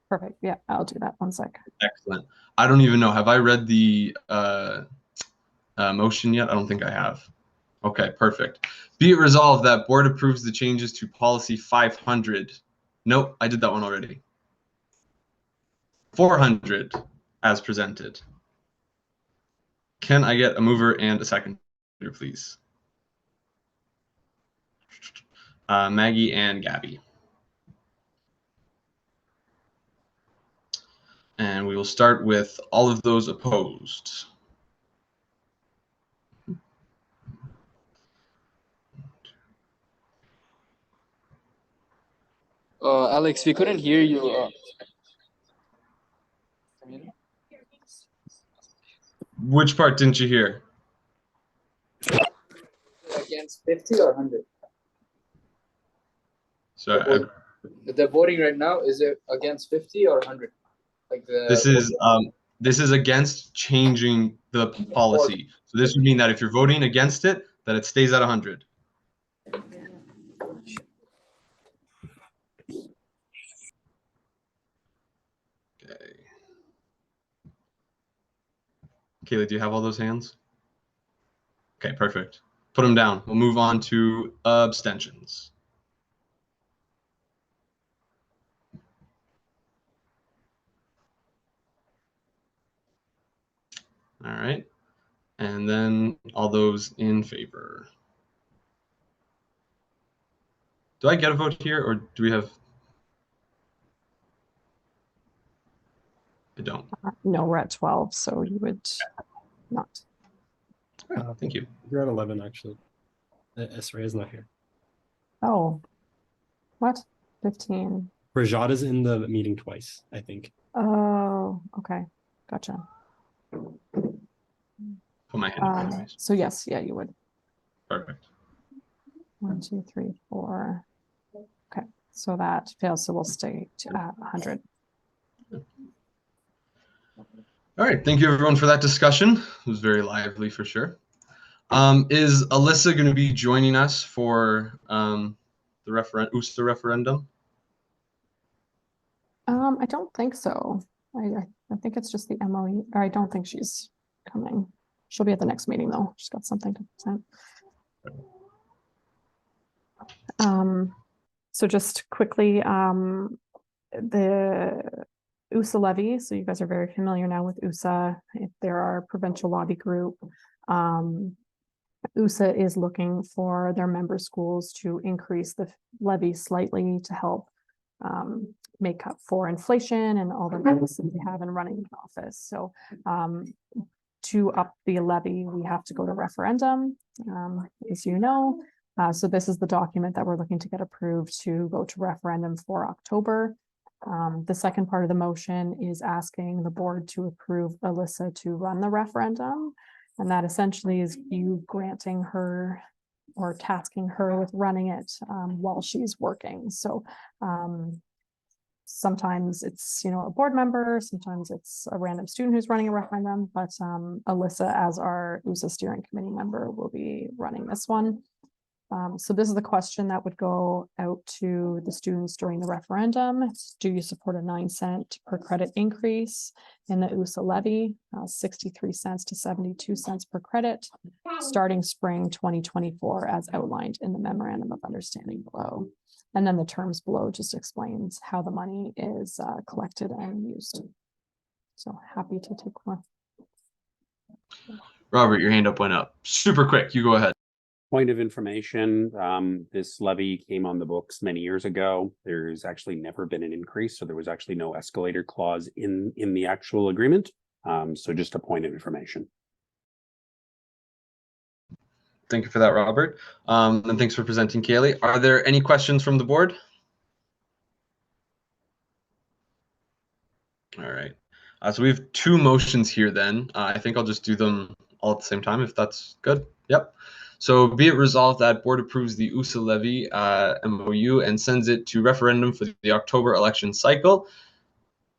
Perfect. Yeah, I'll do that. 1 sec. Excellent. I don't even know. Have I read the motion yet? I don't think I have. Okay, perfect. Be it resolved that board approves the changes to policy 500. Nope, I did that one already. 400 as presented. Can I get a mover and a seconder, please? Maggie and Gabby. And we will start with all of those opposed. Alex, we couldn't hear you. Which part didn't you hear? Against 50 or 100? So The voting right now, is it against 50 or 100? Like the this is against changing the policy. So this would mean that if you're voting against it, that it stays at 100. Okay. Kaylee, do you have all those hands? Okay, perfect. Put them down. We'll move on to abstentions. All right. And then all those in favor. Do I get a vote here, or do we have? I don't. No, we're at 12, so you would not. All right, thank you. You're at 11, actually. Esray is not here. Oh, what? 15. Rajat is in the meeting twice, I think. Oh, okay. Gotcha. Put my hand up anyways. So yes, yeah, you would. Perfect. 1, 2, 3, 4. Okay, so that fails, so we'll stay at 100. All right, thank you everyone for that discussion. It was very lively for sure. Is Alyssa going to be joining us for the USTA referendum? I don't think so. I think it's just the MOE, or I don't think she's coming. She'll be at the next meeting though. She's got something to present. So just quickly, the USA levy. So you guys are very familiar now with USA. If there are provincial lobby group, USA is looking for their member schools to increase the levy slightly to help make up for inflation and all the things that they have in running the office. So to up the levy, we have to go to referendum, as you know. So this is the document that we're looking to get approved to go to referendum for October. The second part of the motion is asking the board to approve Alyssa to run the referendum. And that essentially is you granting her or tasking her with running it while she's working. So sometimes it's, a board member, sometimes it's a random student who's running a referendum, but Alyssa, as our USA steering committee member, will be running this one. So this is the question that would go out to the students during the referendum. Do you support a 9-cent per credit increase in the USA levy, 63 cents to 72 cents per credit, starting spring 2024 as outlined in the memorandum of understanding below? And then the terms below just explains how the money is collected and used. So happy to take one. Robert, your hand up went up. Super quick, you go ahead. Point of information, this levy came on the books many years ago. There's actually never been an increase, so there was actually no escalator clause in the actual agreement. So just a point of information. Thank you for that, Robert. And thanks for presenting, Kaylee. Are there any questions from the board? All right. So we have two motions here then. I think I'll just do them all at the same time if that's good. Yep. So be it resolved that board approves the USA levy MOU and sends it to referendum for the October election cycle.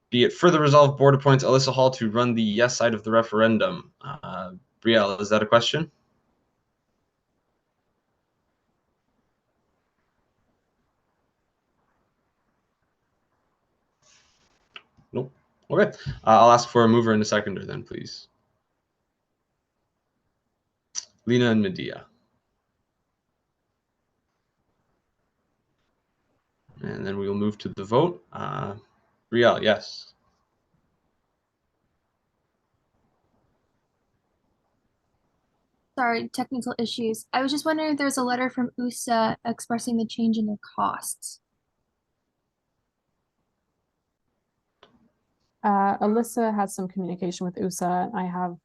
Be it further resolved, board appoints Alyssa Hall to run the yes side of the referendum. Brielle, is that a question? Nope. Okay. I'll ask for a mover and a seconder then, please. Lena and Medea. And then we will move to the vote. Brielle, yes. Sorry, technical issues. I was just wondering if there's a letter from USA expressing the change in their costs. Alyssa has some communication with USA. I have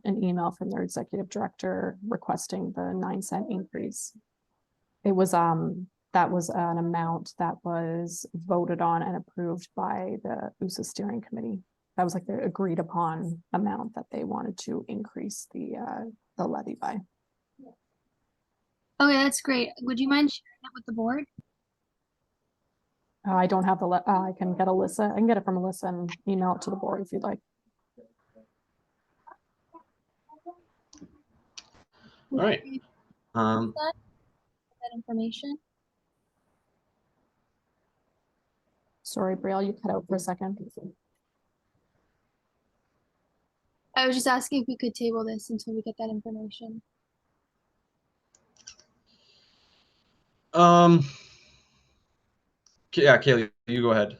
an email from their executive director requesting the 9-cent increase. It was that was an amount that was voted on and approved by the USA steering committee. That was like the agreed upon amount that they wanted to increase the levy by. Okay, that's great. Would you mind sharing that with the board? I don't have I can get Alyssa. I can get it from Alyssa and email it to the board if you'd like. All right. That information. Sorry, Brielle, you cut out for a second. I was just asking if we could table this until we get that information. Yeah, Kaylee, you go ahead.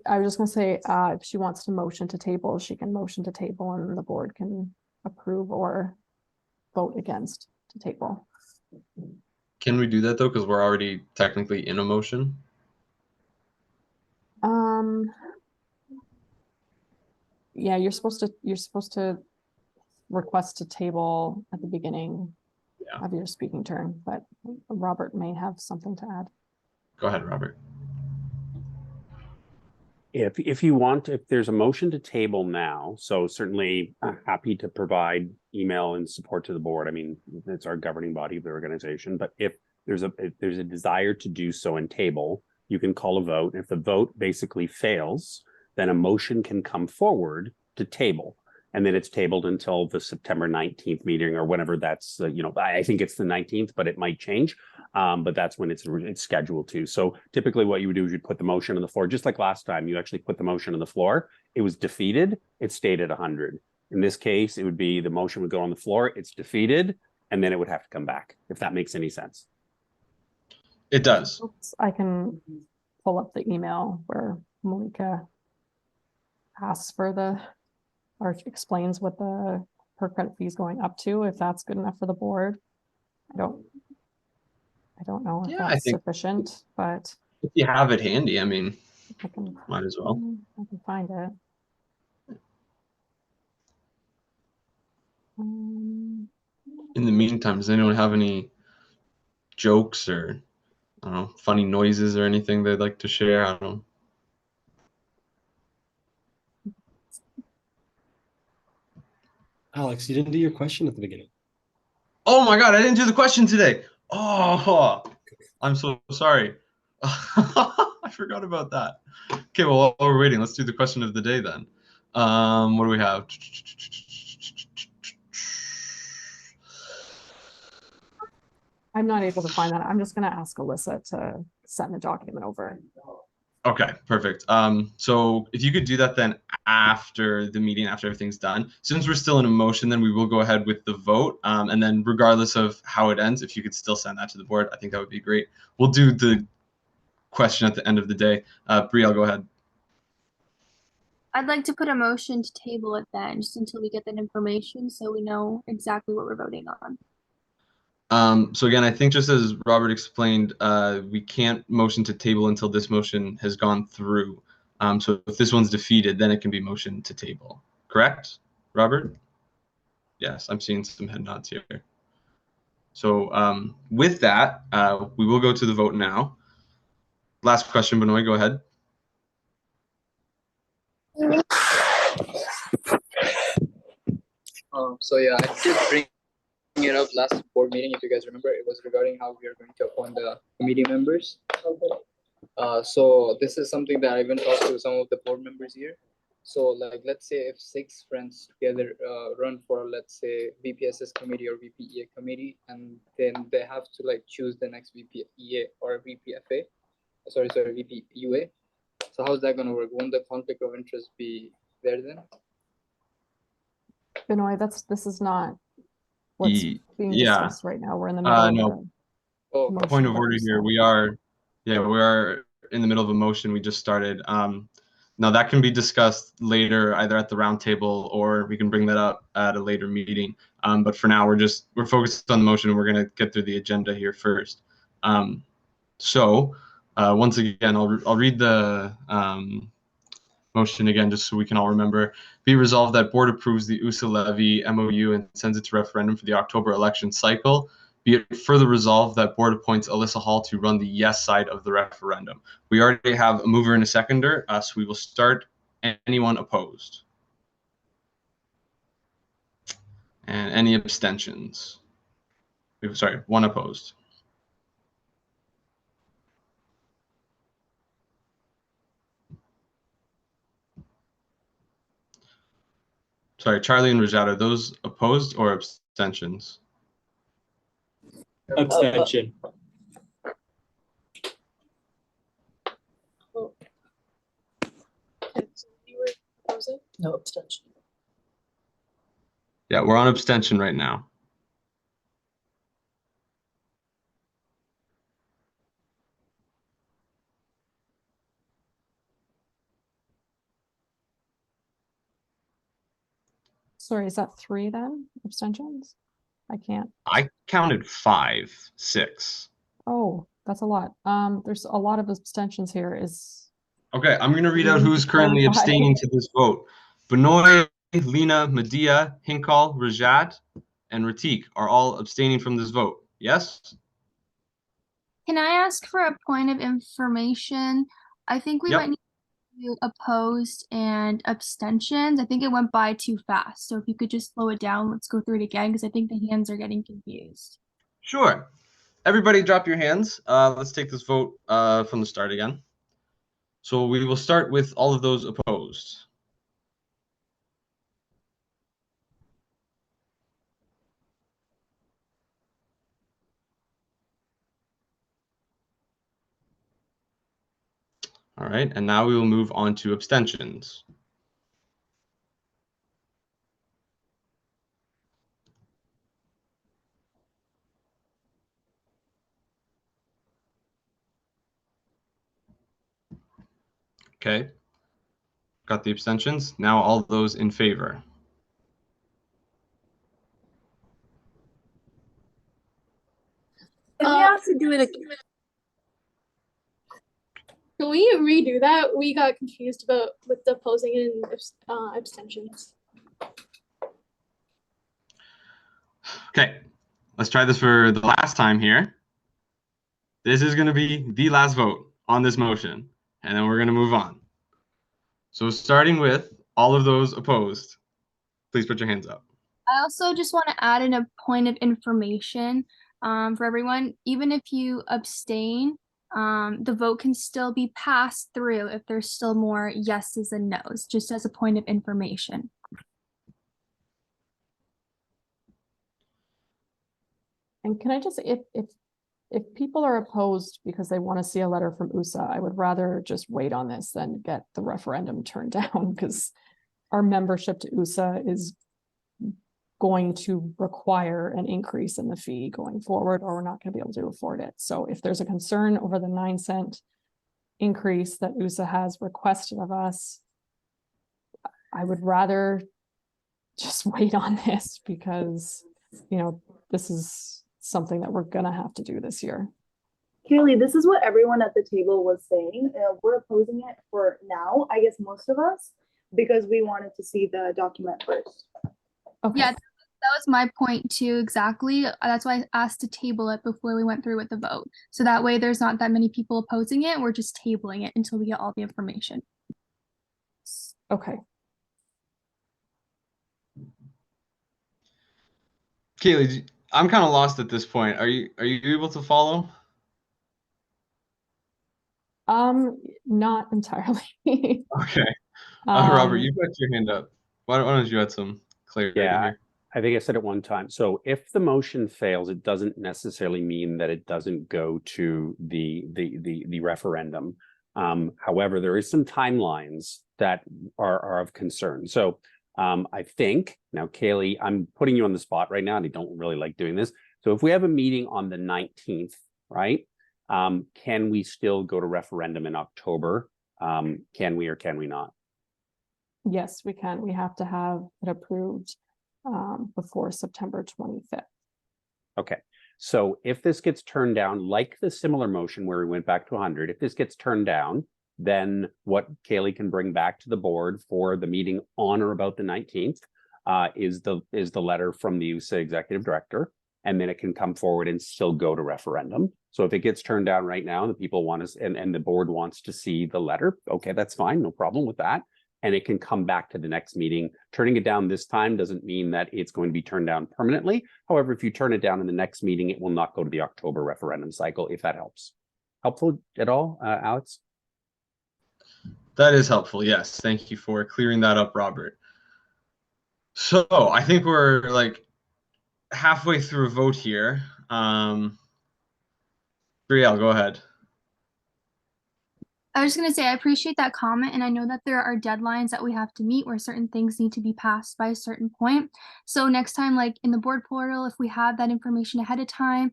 I was just gonna say, if she wants to motion to table, she can motion to table and the board can approve or vote against to table. Can we do that though? Because we're already technically in a motion. Yeah, you're supposed to request to table at the beginning of your speaking turn, but Robert may have something to add. Go ahead, Robert. If you want, if there's a motion to table now, so certainly happy to provide email and support to the board. I mean, it's our governing body of the organization, but if there's a desire to do so and table, you can call a vote. If the vote basically fails, then a motion can come forward to table. And then it's tabled until the September 19th meeting or whenever that's, I think it's the 19th, but it might change. But that's when it's scheduled to. So typically what you would do is you'd put the motion on the floor, just like last time, you actually put the motion on the floor. It was defeated. It stayed at 100. In this case, it would be the motion would go on the floor. It's defeated. And then it would have to come back, if that makes any sense. It does. I can pull up the email where Malika asks for or explains what the per credit fee is going up to, if that's good enough for the board. I don't know if that's sufficient, but if you have it handy, I mean, might as well. I can find it. In the meantime, does anyone have any jokes or I don't know, funny noises or anything they'd like to share? I don't know. Alex, you didn't do your question at the beginning. Oh my God, I didn't do the question today. Oh, I'm so sorry. I forgot about that. Okay, well, while we're waiting, let's do the question of the day then. What do we have? I'm not able to find that. I'm just going to ask Alyssa to send the document over. Okay, perfect. So if you could do that then after the meeting, after everything's done, since we're still in a motion, then we will go ahead with the vote. And then regardless of how it ends, if you could still send that to the board, I think that would be great. We'll do the question at the end of the day. Brielle, go ahead. I'd like to put a motion to table it then, just until we get that information so we know exactly what we're voting on. So again, I think just as Robert explained, we can't motion to table until this motion has gone through. So if this one's defeated, then it can be motioned to table. Correct, Robert? Yes, I'm seeing some head nods here. So with that, we will go to the vote now. Last question, Benoit, go ahead. So yeah, I did bring it up last board meeting, if you guys remember. It was regarding how we are going to appoint the committee members. So this is something that I even talked to some of the board members here. So like, let's say if 6 friends together run for, let's say, VPSS committee or VPEA committee, and then they have to like choose the next VPEA or VPFA, sorry, VPUA. So how's that going to work? Won't the conflict of interest be there then? Benoit, this is not what's being discussed right now. We're in the middle of the point of order here. We are in the middle of a motion. We just started. Now that can be discussed later, either at the roundtable or we can bring that up at a later meeting. But for now, we're focused on the motion and we're going to get through the agenda here first. So once again, I'll read the motion again, just so we can all remember. Be resolved that board approves the USA levy MOU and sends it to referendum for the October election cycle. Be it further resolved that board appoints Alyssa Hall to run the yes side of the referendum. We already have a mover and a seconder, so we will start. Anyone opposed? And any abstentions? Sorry, one opposed. sorry, Charlie and Rajat, are those opposed or abstentions? Abstention. No abstention. Yeah, we're on abstention right now. Sorry, is that 3 then? Abstentions? I can't. I counted 5, 6. Oh, that's a lot. There's a lot of abstentions here. Okay, I'm going to read out who's 3, 4, currently 5. abstaining to this vote. Benoit, Lena, Medea, Hinkal, Rajat, and Ratik are all abstaining from this vote. Yes? Can I ask for a point of information? I think we Yep. might need to do opposed and abstentions. I think it went by too fast. So if you could just slow it down, let's go through it again because I think the hands are getting confused. Sure. Everybody drop your hands. Let's take this vote from the start again. So we will start with all of those opposed. All right, and now we will move on to abstentions. Okay, got the abstentions. Now all those in favor. If we have to do it again. Can we redo that? We got confused about with the opposing and abstentions. Okay, let's try this for the last time here. This is going to be the last vote on this motion, and then we're going to move on. So starting with all of those opposed, please put your hands up. I also just want to add in a point of information for everyone. Even if you abstain, the vote can still be passed through if there's still more yeses and nos, just as a point of information. And can I just, if people are opposed because they want to see a letter from USA, I would rather just wait on this than get the referendum turned down, because our membership to USA is going to require an increase in the fee going forward, or we're not going to be able to afford it. So if there's a concern over the 9-cent increase that USA has requested of us, I would rather just wait on this, because, you know, this is something that we're gonna have to do this year. Kaylee, this is what everyone at the table was saying. We're opposing it for now, I guess most of us, because we wanted to see the document first. Okay. Yeah, that was my point too, exactly. That's why I asked to table it before we went through with the vote. So that way there's not that many people opposing it. We're just tabling it until we get all the information. Okay. Kaylee, I'm kind of lost at this point. Are you able to follow? Not entirely. Okay. Robert, you've got your hand up. Why don't you add some clarity here? I think I said it one time. So if the motion fails, it doesn't necessarily mean that it doesn't go to the referendum. However, there is some timelines that are of concern. So I think now, Kaylee, I'm putting you on the spot right now, and I don't really like doing this. So if we have a meeting on the 19th, right? Can we still go to referendum in October? Can we or can we not? Yes, we can. We have to have it approved before September 25th. Okay. So if this gets turned down, like the similar motion where we went back to 100, if this gets turned down, then what Kaylee can bring back to the board for the meeting on or about the 19th is the letter from the USA executive director, and then it can come forward and still go to referendum. So if it gets turned down right now and the people want us and the board wants to see the letter, okay, that's fine, no problem with that. And it can come back to the next meeting. Turning it down this time doesn't mean that it's going to be turned down permanently. However, if you turn it down in the next meeting, it will not go to the October referendum cycle, if that helps. Helpful at all, Alex? That is helpful, yes. Thank you for clearing that up, Robert. So I think we're like halfway through a vote here. Brielle, go ahead. I was just gonna say, I appreciate that comment, and I know that there are deadlines that we have to meet where certain things need to be passed by a certain point. So next time, like in the board portal, if we have that information ahead of time,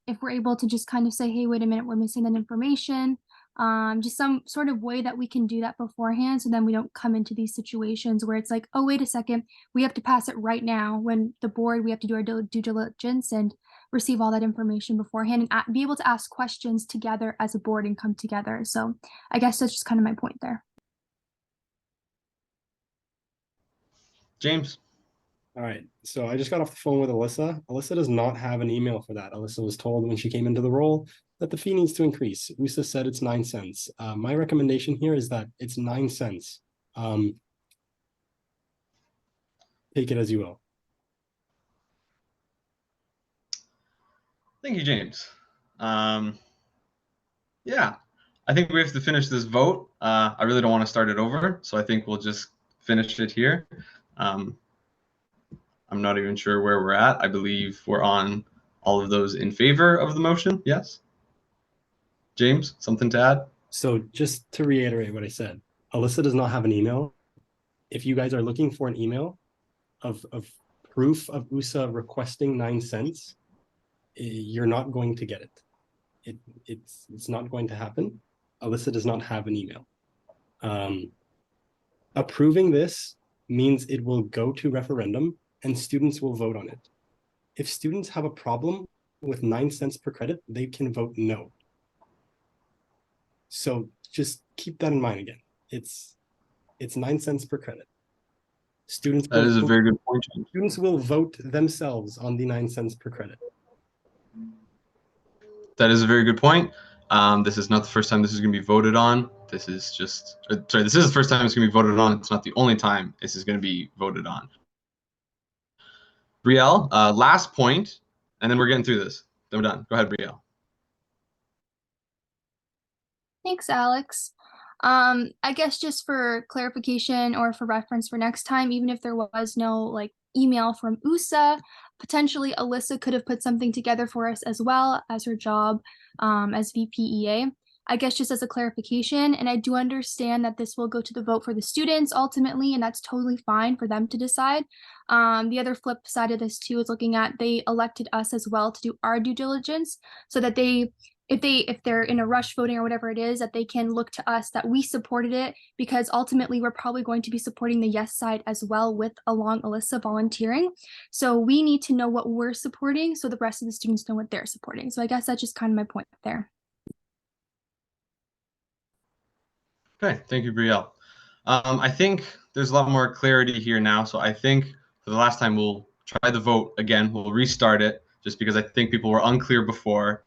if we're able to just kind of say, hey, wait a minute, we're missing that information, just some sort of way that we can do that beforehand, so then we don't come into these situations where it's like, oh, wait a second, we have to pass it right now, when the board, we have to do our due diligence and receive all that information beforehand and be able to ask questions together as a board and come together. So I guess that's just kind of my point there. James. All right, so I just got off the phone with Alyssa. Alyssa does not have an email for that. Alyssa was told when she came into the role that the fee needs to increase. USA said it's 9 cents. My recommendation here is that it's 9 cents. Take it as you will. Thank you, James. Yeah, I think we have to finish this vote. I really don't want to start it over, so I think we'll just finish it here. I'm not even sure where we're at. I believe we're on all of those in favor of the motion. Yes. James, something to add? So just to reiterate what I said, Alyssa does not have an email. If you guys are looking for an email of proof of USA requesting 9 cents, you're not going to get it. It's not going to happen. Alyssa does not have an email. Approving this means it will go to referendum and students will vote on it. If students have a problem with 9 cents per credit, they can vote no. So just keep that in mind again. It's 9 cents per credit. Students That is a very good point. Students will vote themselves on the 9 cents per credit. That is a very good point. This is not the first time this is going to be voted on. This is just, this is the first time it's going to be voted on. It's not the only time this is going to be voted on. Brielle, last point, and then we're getting through this. Then we're done. Go ahead, Brielle. Thanks, Alex. I guess just for clarification or for reference for next time, even if there was no like email from USA, potentially Alyssa could have put something together for us as well as her job as VPEA. I guess just as a clarification, and I do understand that this will go to the vote for the students ultimately, and that's totally fine for them to decide. The other flip side of this too is looking at they elected us as well to do our due diligence so that if they're in a rush voting or whatever it is, that they can look to us that we supported it, because ultimately we're probably going to be supporting the yes side as well with along Alyssa volunteering. So we need to know what we're supporting so the rest of the students know what they're supporting. So I guess that's just kind of my point there. Okay, thank you, Brielle. I think there's a lot more clarity here now. So I think for the last time, we'll try the vote again. We'll restart it just because I think people were unclear before.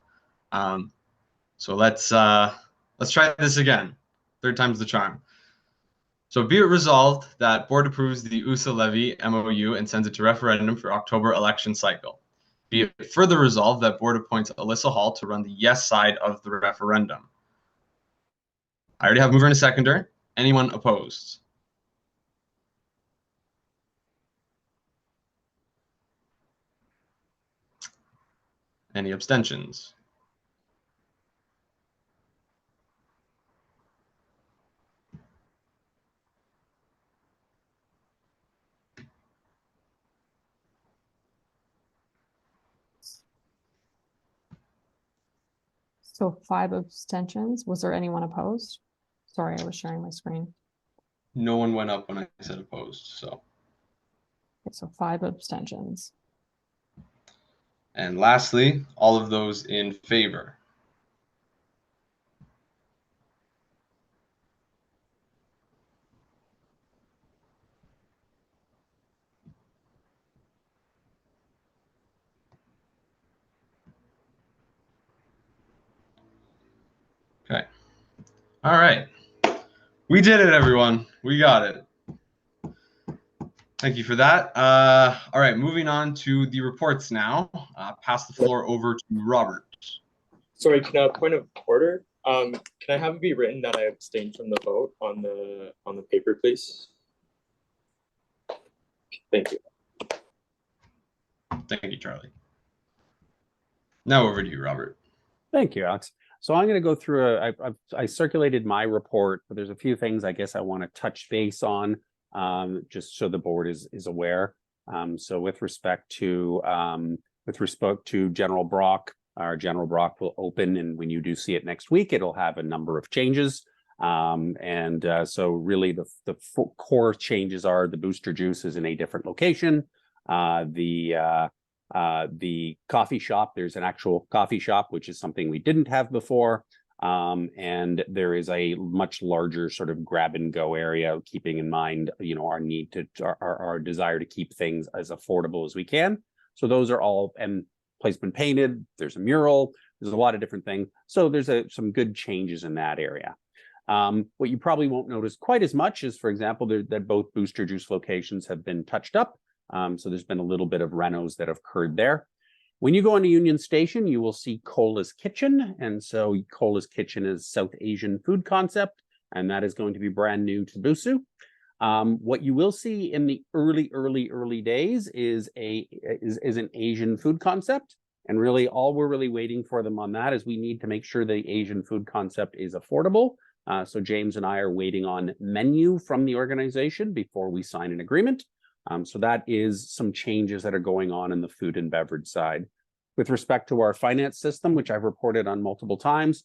So let's try this again. Third time's the charm. So be it resolved that board approves the USA levy MOU and sends it to referendum for October election cycle. Be it further resolved that board appoints Alyssa Hall to run the yes side of the referendum. I already have mover and a seconder. Anyone opposed? Any abstentions? So 5 abstentions. Was there anyone opposed? Sorry, I was sharing my screen. No one went up when I said opposed, so. Okay, so 5 abstentions. And lastly, all of those in favor. Okay. All right. We did it, everyone. We got it. Thank you for that. All right, moving on to the reports now. Pass the floor over to Robert. Sorry, can I point of order? Can I have it be written that I abstained from the vote on the paper, please? Thank you. Thank you, Charlie. Now over to you, Robert. Thank you, Alex. So I'm going to go through I circulated my report, but there's a few things I guess I want to touch base on, just so the board is aware. So with respect to General Brock, our General Brock will open, and when you do see it next week, it'll have a number of changes. So really the core changes are the booster juice is in a different location. The coffee shop, there's an actual coffee shop, which is something we didn't have before. And there is a much larger sort of grab and go area, keeping in mind, our need to, our desire to keep things as affordable as we can. So those are all, and place been painted, there's a mural, there's a lot of different things. So there's some good changes in that area. What you probably won't notice quite as much is, for example, that both booster juice locations have been touched up. So there's been a little bit of renos that have occurred there. When you go into Union Station, you will see Cola's Kitchen. And so Cola's Kitchen is South Asian food concept, and that is going to be brand new to BUSU. What you will see in the early days is an Asian food concept. And really all we're really waiting for them on that is we need to make sure the Asian food concept is affordable. So James and I are waiting on menu from the organization before we sign an agreement. So that is some changes that are going on in the food and beverage side. With respect to our finance system, which I've reported on multiple times,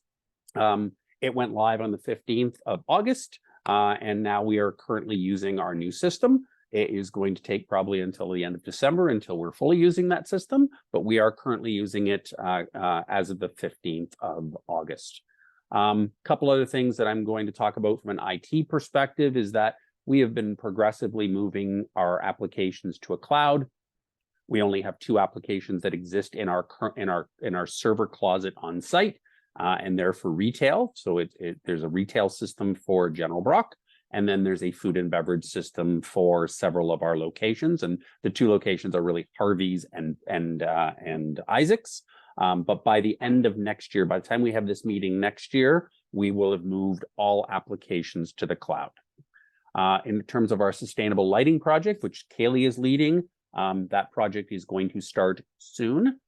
it went live on the 15th of August, and now we are currently using our new system. It is going to take probably until the end of December until we're fully using that system, but we are currently using it as of the 15th of August. Couple other things that I'm going to talk about from an IT perspective is that we have been progressively moving our applications to a cloud. We only have 2 applications that exist in our server closet on site, and they're for retail. So there's a retail system for General Brock, and then there's a food and beverage system for several of our locations. And the 2 locations are really Harvey's and Isaac's. But by the end of next year, by the time we have this meeting next year, we will have moved all applications to the cloud. In terms of our sustainable lighting project, which Kaylee is leading, that project is going to start soon.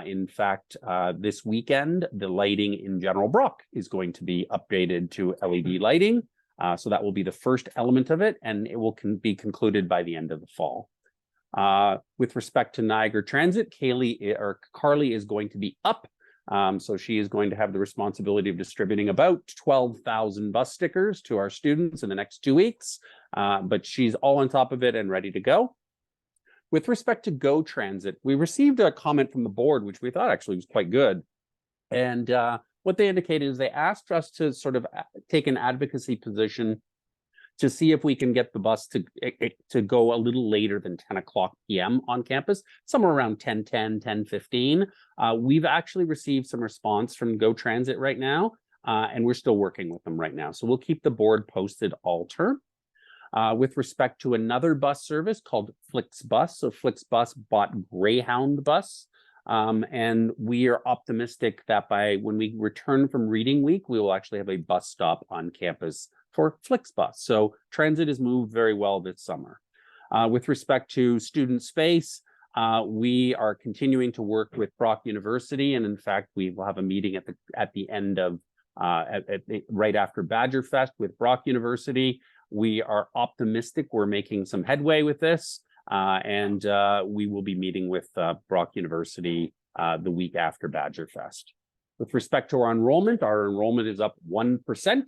In fact, this weekend, the lighting in General Brock is going to be updated to LED lighting. So that will be the first element of it, and it will be concluded by the end of the fall. With respect to Niagara Transit, Carly is going to be up. So she is going to have the responsibility of distributing about 12,000 bus stickers to our students in the next 2 weeks. But she's all on top of it and ready to go. With respect to Go Transit, we received a comment from the board, which we thought actually was quite good. And what they indicated is they asked us to sort of take an advocacy position to see if we can get the bus to go a little later than 10 o'clock p.m. on campus, somewhere around 10:10, 10:15. We've actually received some response from Go Transit right now, and we're still working with them right now. So we'll keep the board posted all term. With respect to another bus service called FlixBus. So FlixBus bought Greyhound Bus. And we are optimistic that when we return from reading week, we will actually have a bus stop on campus for FlixBus. So transit has moved very well this summer. With respect to student space, we are continuing to work with Brock University. And in fact, we will have a meeting at the end of, right after Badger Fest with Brock University. We are optimistic we're making some headway with this. And we will be meeting with Brock University the week after Badger Fest. With respect to our enrollment is up 1%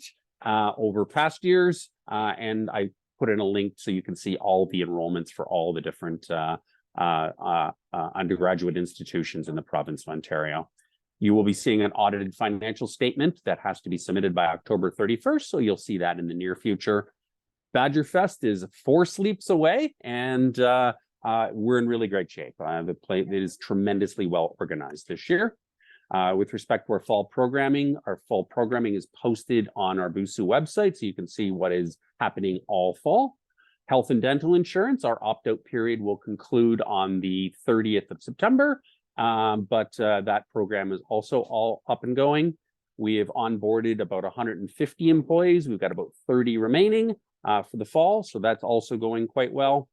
over past years. And I put in a link so you can see all the enrollments for all the different undergraduate institutions in the province of Ontario. You will be seeing an audited financial statement that has to be submitted by October 31st. So you'll see that in the near future. Badger Fest is 4 sleeps away, and we're in really great shape. The play is tremendously well organized this year. With respect to our fall programming is posted on our BUSU website, so you can see what is happening all fall. Health and dental insurance, our opt-out period will conclude on the 30th of September, but that program is also all up and going. We have onboarded about 150 employees. We've got about 30 remaining for the fall, so that's also going quite well.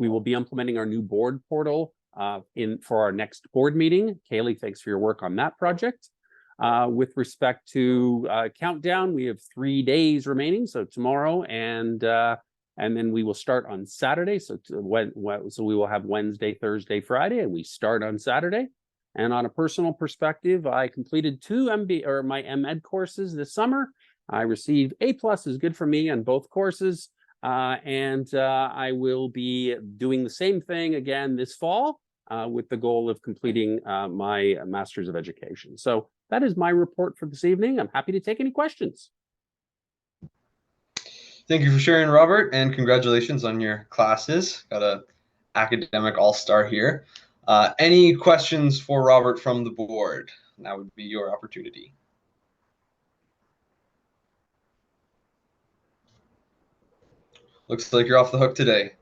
we will be implementing our new board portal for our next board meeting. Kaylee, thanks for your work on that project. With respect to countdown, we have 3 days remaining. So tomorrow and then we will start on Saturday. So we will have Wednesday, Thursday, Friday, and we start on Saturday. And on a personal perspective, I completed 2 my MEd courses this summer. I received A+ is good for me on both courses. I will be doing the same thing again this fall with the goal of completing my Master's of Education. So that is my report for this evening. I'm happy to take any questions. Thank you for sharing, Robert, and congratulations on your classes. Got an academic all-star here. Any questions for Robert from the board? That would be your opportunity. Looks like you're off the hook today.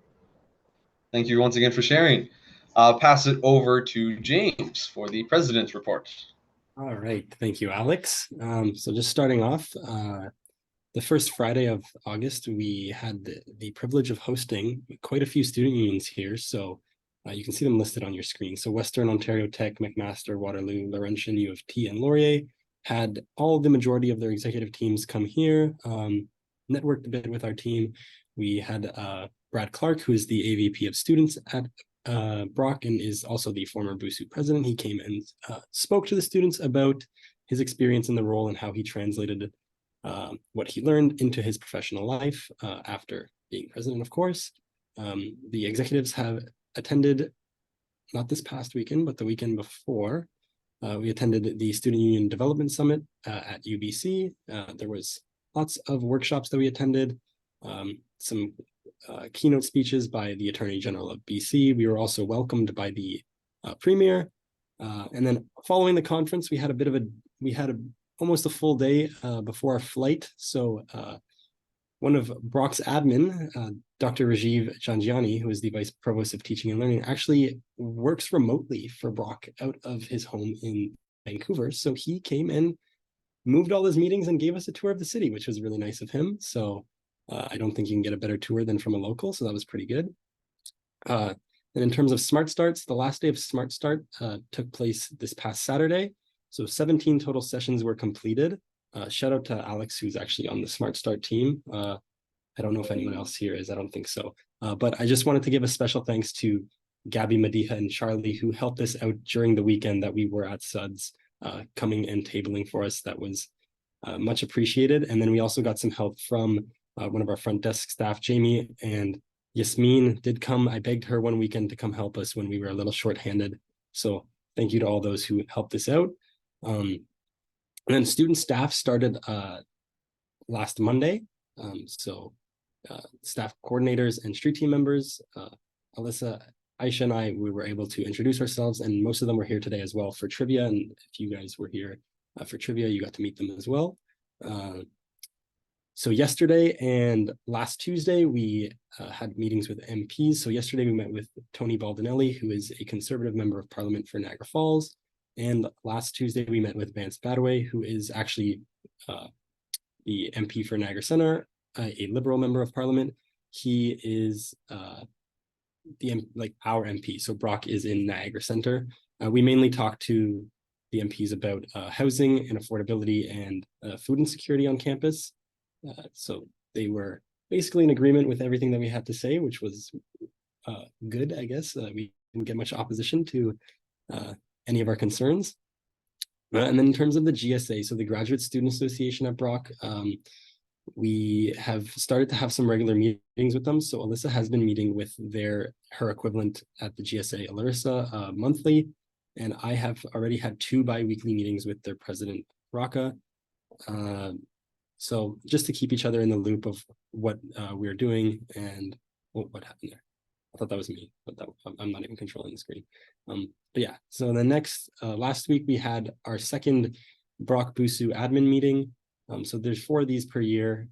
Thank you once again for sharing. I'll pass it over to James for the president's report. All right, thank you, Alex. So just starting off, the first Friday of August, we had the privilege of hosting quite a few student unions here. So you can see them listed on your screen. So Western Ontario Tech, McMaster, Waterloo, Laurentian, U of T, and Laurier had all the majority of their executive teams come here, networked a bit with our team. We had Brad Clark, who is the AVP of students at Brock and is also the former BUSU president. He came and spoke to the students about his experience in the role and how he translated what he learned into his professional life after being president, of course. The executives have attended, not this past weekend, but the weekend before. We attended the Student Union Development Summit at UBC. There was lots of workshops that we attended, some keynote speeches by the Attorney General of BC. We were also welcomed by the Premier. And then following the conference, we had almost a full day before our flight. So one of Brock's admin, Dr. Rajiv Janjiani, who is the Vice Provost of Teaching and Learning, actually works remotely for Brock out of his home in Vancouver. So he came and moved all his meetings and gave us a tour of the city, which was really nice of him. So I don't think you can get a better tour than from a local. So that was pretty good. And in terms of Smart Starts, the last day of Smart Start took place this past Saturday. So 17 total sessions were completed. Shout out to Alex, who's actually on the Smart Start team. I don't know if anyone else here is, I don't think so. But I just wanted to give a special thanks to Gabby, Mediha, and Charlie, who helped us out during the weekend that we were at SUDS, coming and tabling for us. That was much appreciated. And then we also got some help from one of our front desk staff, Jamie, and Yasmin did come. I begged her one weekend to come help us when we were a little shorthanded. So thank you to all those who helped us out. And then student staff started last Monday. Staff coordinators and street team members, Alyssa, Aisha, and I, we were able to introduce ourselves, and most of them were here today as well for trivia. And if you guys were here for trivia, you got to meet them as well. So yesterday and last Tuesday, we had meetings with MPs. So yesterday we met with Tony Baldinelli, who is a Conservative member of Parliament for Niagara Falls. And last Tuesday, we met with Vance Badaway, who is actually the MP for Niagara Centre, a Liberal member of Parliament. He is our MP. So Brock is in Niagara Centre. We mainly talked to the MPs about housing and affordability and food insecurity on campus. So they were basically in agreement with everything that we had to say, which was good, I guess. We didn't get much opposition to any of our concerns. And then in terms of the GSA, so the Graduate Student Association at Brock, we have started to have some regular meetings with them. So Alyssa has been meeting with her equivalent at the GSA, Alyssa, monthly. And I have already had 2 bi-weekly meetings with their president, Raka. So just to keep each other in the loop of what we're doing and what happened there. I thought that was me, but I'm not even controlling the screen. But yeah, so the last week we had our second Brock BUSU admin meeting. So there's 4 of these per year.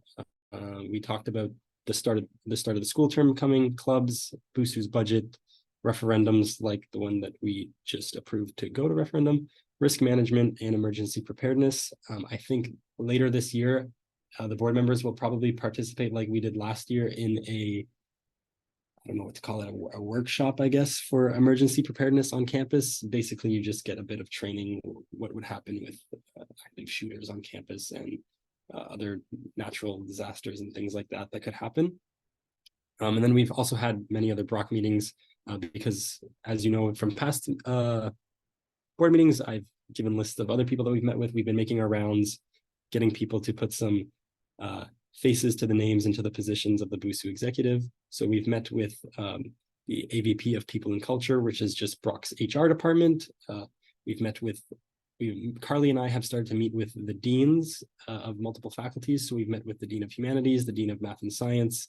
We talked about the start of the school term coming, clubs, BUSU's budget, referendums like the one that we just approved to go to referendum, risk management, and emergency preparedness. I think later this year, the board members will probably participate like we did last year in a don't know what to call it, a workshop, I guess, for emergency preparedness on campus. Basically, you just get a bit of training, what would happen with active shooters on campus and other natural disasters and things like that could happen. And then we've also had many other BROC meetings because, as you know, from past board meetings, I've given lists of other people that we've met with. We've been making our rounds, getting people to put some faces to the names and to the positions of the BUSU executive. So we've met with the AVP of People and Culture, which is just BROC's HR department. We've met with, Carly and I have started to meet with the deans of multiple faculties. So we've met with the Dean of Humanities, the Dean of Math and Science.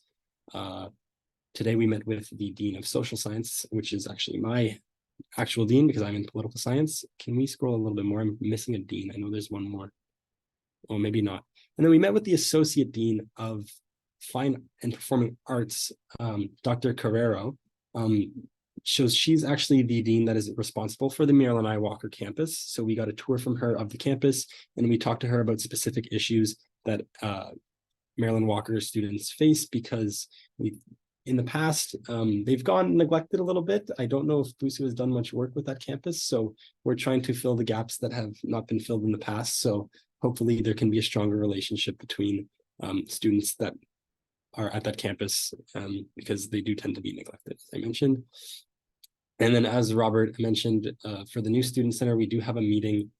Today we met with the Dean of Social Science, which is actually my actual dean because I'm in political science. Can we scroll a little bit more? I'm missing a dean. I know there's one more. Oh, maybe not. And then we met with the Associate Dean of Fine and Performing Arts, Dr. Carrero. She's actually the dean that is responsible for the Marilyn I. Walker campus. So we got a tour from her of the campus, and we talked to her about specific issues that Marilyn Walker students face, because in the past, they've gone neglected a little bit. I don't know if BUSU has done much work with that campus, so we're trying to fill the gaps that have not been filled in the past. So hopefully there can be a stronger relationship between students that are at that campus, because they do tend to be neglected, as I mentioned. And then, as Robert mentioned, for the new student center, we do have a meeting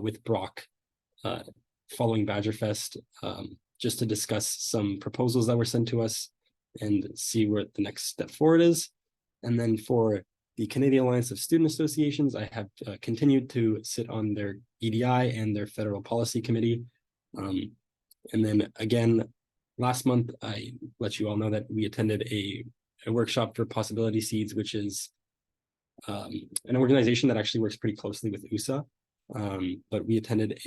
with BROC following Badgerfest, just to discuss some proposals that were sent to us and see where the next step forward is. And then for the Canadian Alliance of Student Associations, I have continued to sit on their EDI and their Federal Policy Committee. And then again, last month, I let you all know that we attended a workshop for Possibility Seeds, which is an organization that actually works pretty closely with USA. But we attended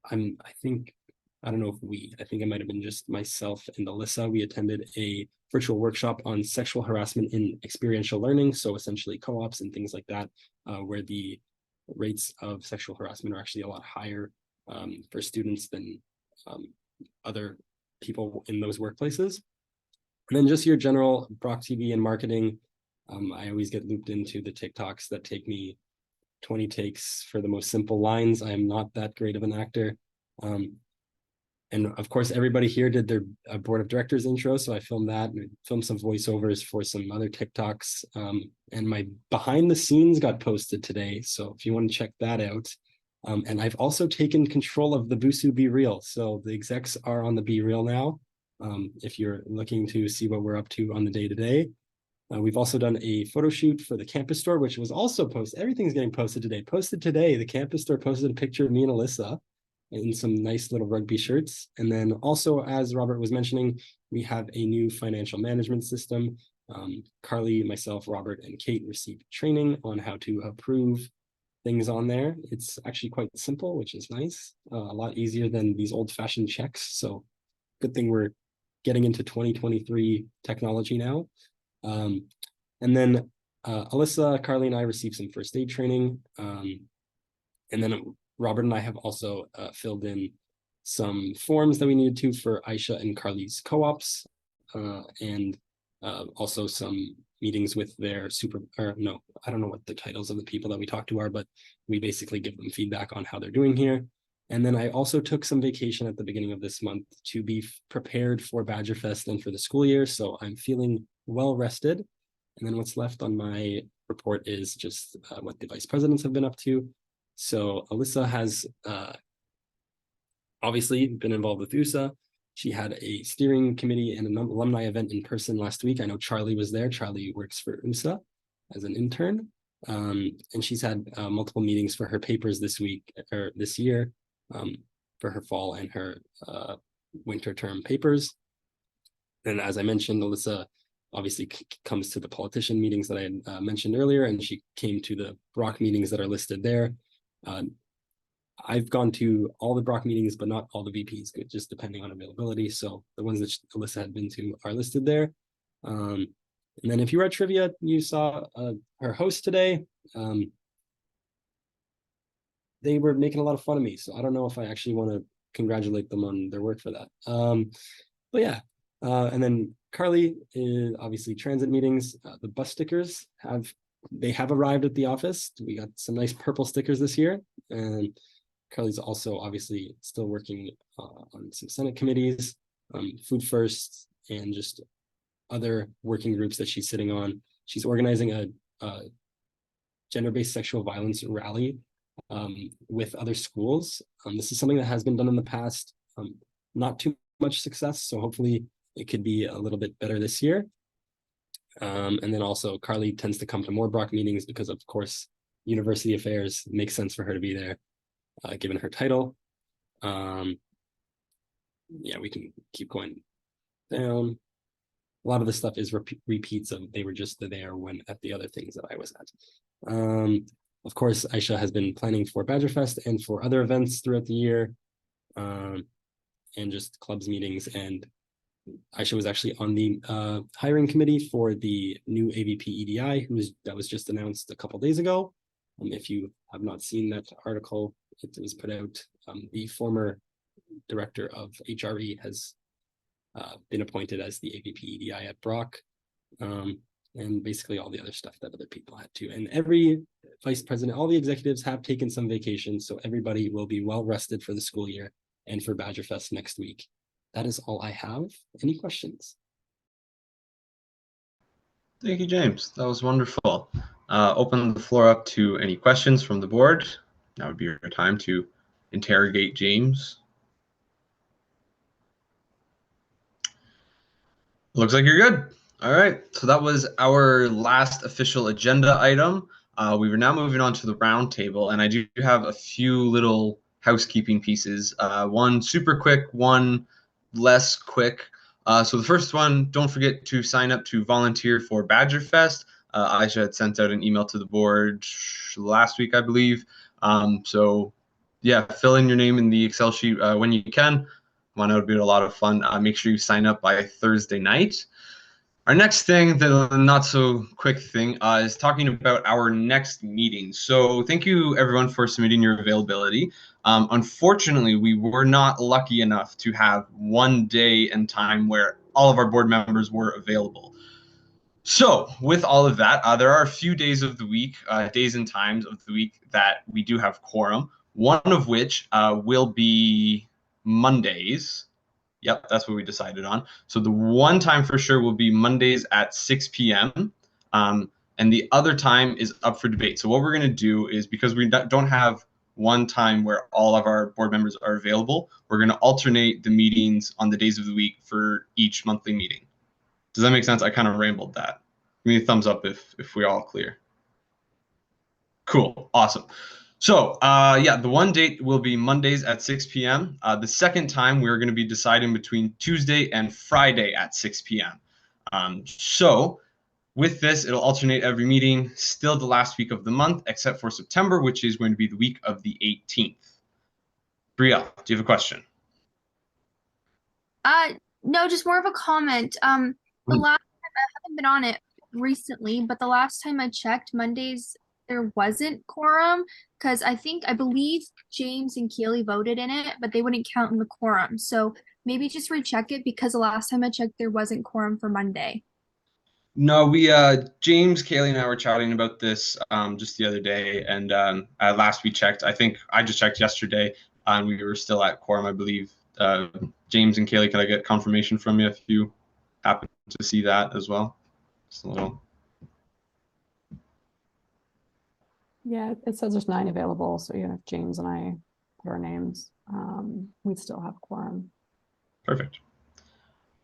I think it might have been just myself and Alyssa. We attended a virtual workshop on sexual harassment in experiential learning. So essentially co-ops and things like that, where the rates of sexual harassment are actually a lot higher for students than other people in those workplaces. And then just your general BROC TV and marketing. I always get looped into the TikToks that take me 20 takes for the most simple lines. I am not that great of an actor. And of course, everybody here did their board of directors intro. So I filmed that and filmed some voiceovers for some other TikToks. And my behind the scenes got posted today. So if you want to check that out. And I've also taken control of the BUSU Be Real. So the execs are on the Be Real now. If you're looking to see what we're up to on the day-to-day. We've also done a photo shoot for the campus store, which was also posted. Everything's getting posted today. Posted today, the campus store posted a picture of me and Alyssa in some nice little rugby shirts. And then also, as Robert was mentioning, we have a new financial management system. Carly, myself, Robert, and Kate received training on how to approve things on there. It's actually quite simple, which is nice. A lot easier than these old-fashioned checks. So good thing we're getting into 2023 technology now. And then Alyssa, Carly, and I received some first aid training. And then Robert and I have also filled in some forms that we needed to for Aisha and Carly's co-ops, and also some meetings with their I don't know what the titles of the people that we talk to are, but we basically give them feedback on how they're doing here. And then I also took some vacation at the beginning of this month to be prepared for Badgerfest and for the school year. So I'm feeling well rested. And then what's left on my report is just what the vice presidents have been up to. So Alyssa has obviously been involved with USA. She had a steering committee and an alumni event in person last week. I know Charlie was there. Charlie works for USA as an intern. And she's had multiple meetings for her papers this year, for her fall and her winter term papers. And as I mentioned, Alyssa obviously comes to the politician meetings that I had mentioned earlier, and she came to the BROC meetings that are listed there. I've gone to all the BROC meetings, but not all the VPs, just depending on availability. So the ones that Alyssa had been to are listed there. And then if you were at trivia, you saw her host today. They were making a lot of fun of me, so I don't know if I actually want to congratulate them on their work for that. But yeah, And then Carly is obviously transit meetings. The bus stickers have arrived at the office. We got some nice purple stickers this year, and Carly's also obviously still working on some Senate committees, Food First, and just other working groups that she's sitting on. She's organizing a gender-based sexual violence rally with other schools. This is something that has been done in the past, not too much success, so hopefully it could be a little bit better this year. And then also Carly tends to come to more Brock meetings because, of course, university affairs makes sense for her to be there, given her title. Yeah, we can keep going down. A lot of the stuff is repeats of they were just there when at the other things that I was at. Of course, Aisha has been planning for Badger Fest and for other events throughout the year, and just clubs meetings. And Aisha was actually on the hiring committee for the new AVP EDI, that was just announced a couple days ago. If you have not seen that article, it was put out. The former director of HRE has been appointed as the AVP EDI at Brock, and basically all the other stuff that other people had to. And every vice president, all the executives have taken some vacation, so everybody will be well rested for the school year and for Badger Fest next week. That is all I have. Any questions? Thank you, James. That was wonderful. Open the floor up to any questions from the board. Now would be your time to interrogate James. Looks like you're good. All right, so that was our last official agenda item. We were now moving on to the round table, and I do have a few little housekeeping pieces. One super quick, one less quick. So the first one, don't forget to sign up to volunteer for Badger Fest. Aisha had sent out an email to the board last week, I believe. So yeah, fill in your name in the Excel sheet when you can. It would be a lot of fun. Make sure you sign up by Thursday night. Our next thing, the not so quick thing, is talking about our next meeting. So thank you everyone for submitting your availability. Unfortunately, we were not lucky enough to have one day and time where all of our board members were available. So with all of that, there are a few days of the week, days and times of the week that we do have quorum, one of which will be Mondays. Yep, that's what we decided on. So the one time for sure will be Mondays at 6 p.m. And the other time is up for debate. So what we're going to do is, because we don't have one time where all of our board members are available, we're going to alternate the meetings on the days of the week for each monthly meeting. Does that make sense? I kind of rambled that. Give me a thumbs up if we're all clear. Cool, awesome. So yeah, the one date will be Mondays at 6 p.m. The second time we're going to be deciding between Tuesday and Friday at 6 p.m. So with this, it'll alternate every meeting, still the last week of the month, except for September, which is going to be the week of the 18th. Brielle, do you have a question? No, just more of a comment. The last time, I haven't been on it recently, but the last time I checked, Mondays there wasn't quorum, because I believe James and Keely voted in it, but they wouldn't count in the quorum. So maybe just recheck it, because the last time I checked there wasn't quorum for Monday. No, we James, Kaylee, and I were chatting about this just the other day, and last we checked, I think I just checked yesterday, and we were still at quorum, I believe. James and Kaylee, can I get confirmation from you if you happen to see that as well? Just a little. Yeah, it says there's 9 available, so even if James and I put our names, we'd still have quorum. Perfect.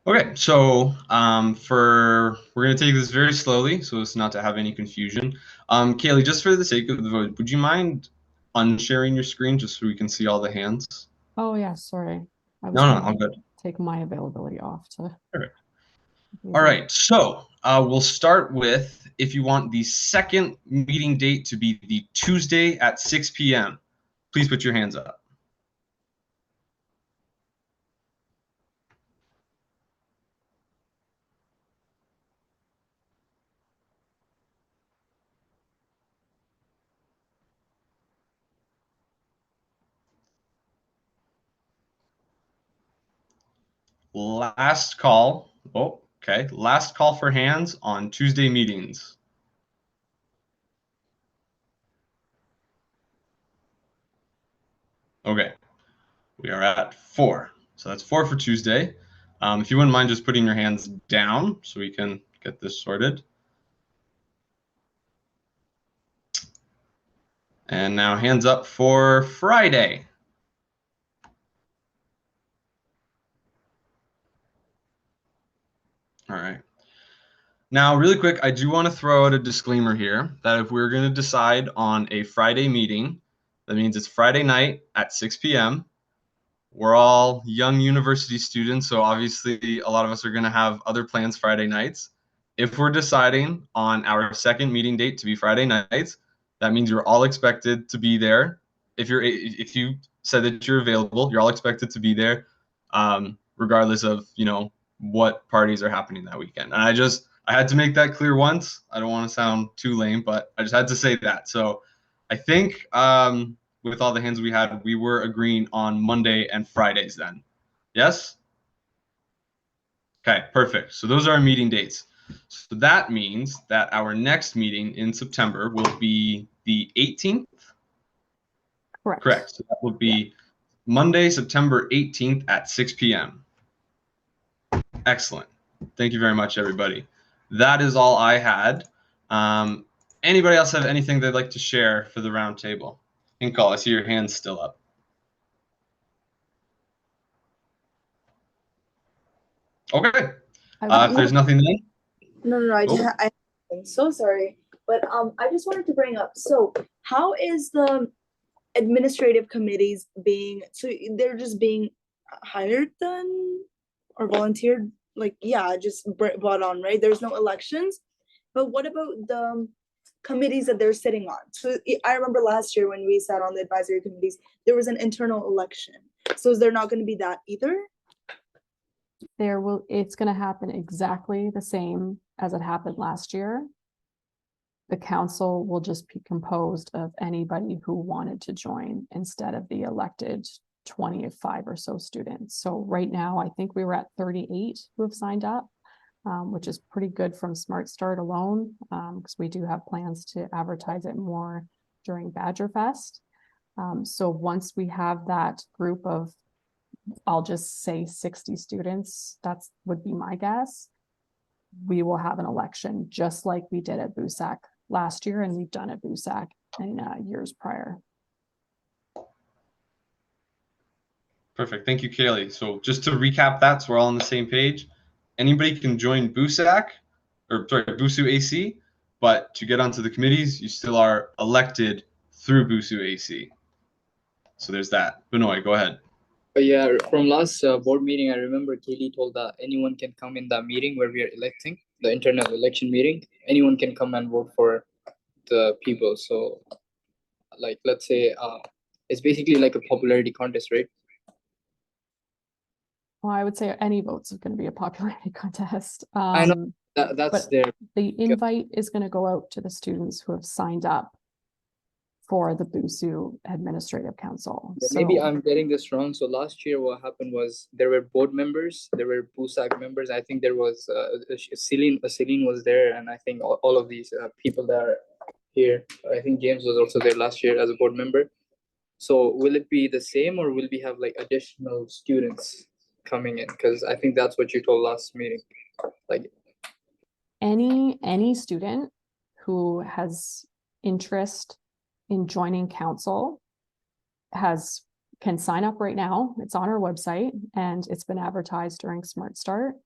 Okay, so we're going to take this very slowly so as not to have any confusion. Kaylee, just for the sake of the vote, would you mind unsharing your screen just so we can see all the hands? Oh yeah, sorry. No, all good. Take my availability off to. Perfect. All right, so we'll start with, if you want the second meeting date to be the Tuesday at 6 p.m., please put your hands up. Last call Oh, okay. Last call for hands on Tuesday meetings. Okay, we are at 4. So that's 4 for Tuesday. If you wouldn't mind just putting your hands down so we can get this sorted. And now hands up for Friday. All right. Now, really quick, I do want to throw out a disclaimer here that if we're going to decide on a Friday meeting, that means it's Friday night at 6 p.m. We're all young university students, so obviously a lot of us are going to have other plans Friday nights. If we're deciding on our second meeting date to be Friday nights, that means you're all expected to be there. If you said that you're available, you're all expected to be there, regardless of what parties are happening that weekend. And I had to make that clear once. I don't want to sound too lame, but I just had to say that. So I think with all the hands we had, we were agreeing on Monday and Fridays then. Yes? Okay, perfect. So those are our meeting dates. So that means that our next meeting in September will be the 18th. Correct. Correct. So that will be Monday, September 18th at 6 p.m. Excellent. Thank you very much, everybody. That is all I had. Anybody else have anything they'd like to share for the round table? Inkal, I see your hand's still up. Okay. If there's nothing then. No, I'm so sorry, but I just wanted to bring up, so how is the administrative committees being, so they're just being hired then, or volunteered, like, yeah, just brought on, right? There's no elections, but what about the committees that they're sitting on? So I remember last year when we sat on the advisory committees, there was an internal election, so is there not going to be that either? It's going to happen exactly the same as it happened last year. The council will just be composed of anybody who wanted to join instead of the elected 25 or so students. So right now, I think we were at 38 who have signed up, which is pretty good from Smart Start alone, because we do have plans to advertise it more during Badger Fest. So once we have that group of, I'll just say 60 students, would be my guess, we will have an election just like we did at BUSAC last year, and we've done at BUSAC in years prior. Perfect. Thank you, Kaylee. So just to recap that, so we're all on the same page. Anybody can join BUSAC, or sorry, BUSU AC, but to get onto the committees, you still are elected through BUSU AC. So there's that. Benoit, go ahead. Yeah, from last board meeting, I remember Kaylee told that anyone can come in that meeting where we are electing, the internal election meeting. Anyone can come and vote for the people. So, like, let's say it's basically like a popularity contest, right? Well, I would say any votes is going to be a popularity contest. I know that's there. The invite is going to go out to the students who have signed up for the BUSU Administrative Council. Yeah, maybe I'm getting this wrong. So last year, what happened was there were board members, there were BUSAC members. I think there was Celine was there, and I think all of these people that are here. I think James was also there last year as a board member. So will it be the same, or will we have like additional students coming in? Because I think that's what you told last meeting. Like any student who has interest in joining council can sign up right now. It's on our website and it's been advertised during Smart Start.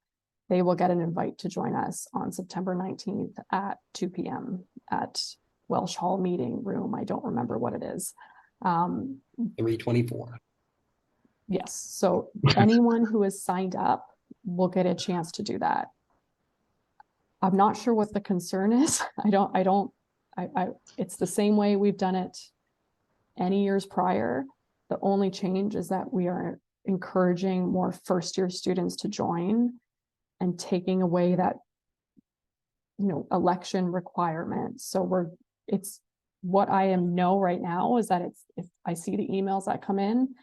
They will get an invite to join us on September 19th at 2 p.m. at Welsh Hall meeting room. I don't remember what it is. 324. Yes. So anyone who is signed up will get a chance to do that. I'm not sure what the concern is. It's the same way we've done it any years prior. The only change is that we are encouraging more first-year students to join and taking away that, election requirement. So it's what I know right now is that if I see the emails that come in,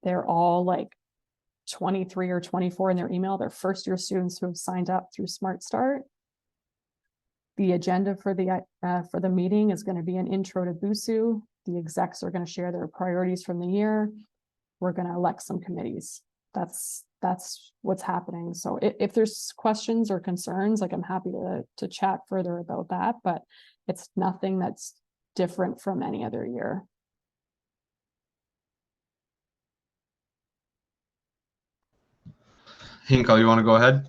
they're all like 23 or 24 in their email. They're first year students who have signed up through Smart Start. The agenda for the meeting is going to be an intro to BUSU. The execs are going to share their priorities from the year. We're going to elect some committees. That's what's happening. So if there's questions or concerns, like I'm happy to chat further about that, but it's nothing that's different from any other year. Hinkle, you want to go ahead?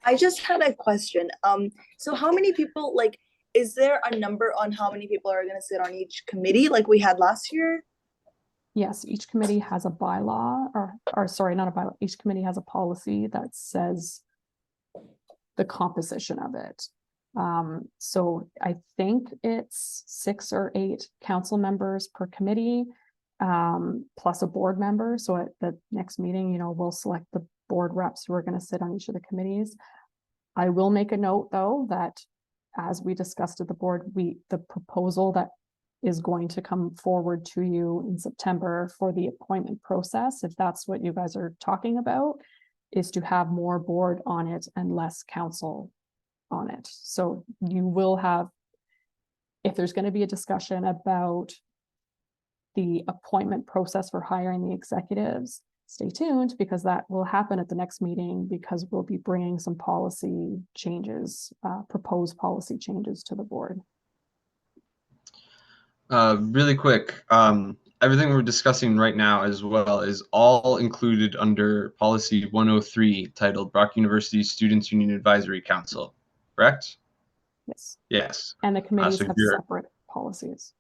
I just had a question. So how many people, like, is there a number on how many people are gonna sit on each committee like we had last year? Yes, each committee has a bylaw, or sorry, not a bylaw. Each committee has a policy that says the composition of it. So I think it's 6 or 8 council members per committee, plus a board member. So at the next meeting, we'll select the board reps who are going to sit on each of the committees. I will make a note, though, that as we discussed at the board, the proposal that is going to come forward to you in September for the appointment process, if that's what you guys are talking about, is to have more board on it and less council on it. So you will have, if there's going to be a discussion about the appointment process for hiring the executives, stay tuned, because that will happen at the next meeting, because we'll be bringing some policy changes, proposed policy changes to the board. Really quick, everything we're discussing right now as well is all included under policy 103 titled Brock University Students Union Advisory Council, correct? Yes. Yes. And the committees so have separate policies.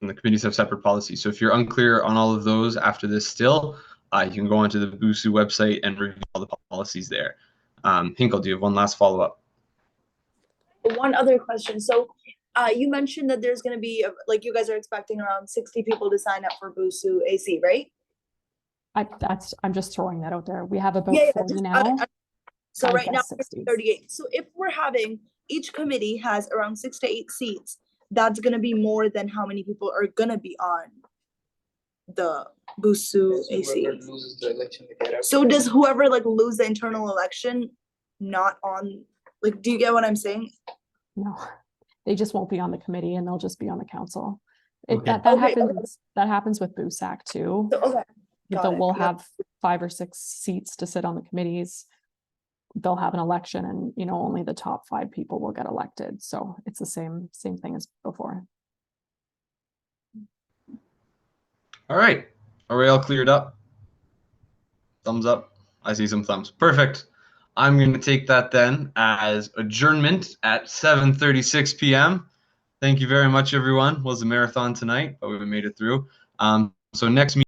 And the committees have separate policies. So if you're unclear on all of those after this still, you can go onto the BUSU website and review all the policies there. Hinkle, do you have one last follow-up? One other question. So you mentioned that there's going to be, like, you guys are expecting around 60 people to sign up for BUSU AC, right? I'm just throwing that out there. We have about 40 now. So right now, 60. 38. So if we're having, each committee has around 6 to 8 seats, that's going to be more than how many people are going to be on the BUSU AC. Loses the election, they get out. So does whoever like lose the internal election not on, like, do you get what I'm saying? No, they just won't be on the committee, and they'll just be on the council. Okay. That happens with BUSAC too. So, okay. So we'll have 5 or 6 seats to sit on the committees. They'll have an election, and only the top 5 people will get elected. So it's the same thing as before. All right. Are we all cleared up? Thumbs up. I see some thumbs. Perfect. I'm going to take that then as adjournment at 7:36 p.m. Thank you very much, everyone. It was a marathon tonight, but we made it through. So next meeting.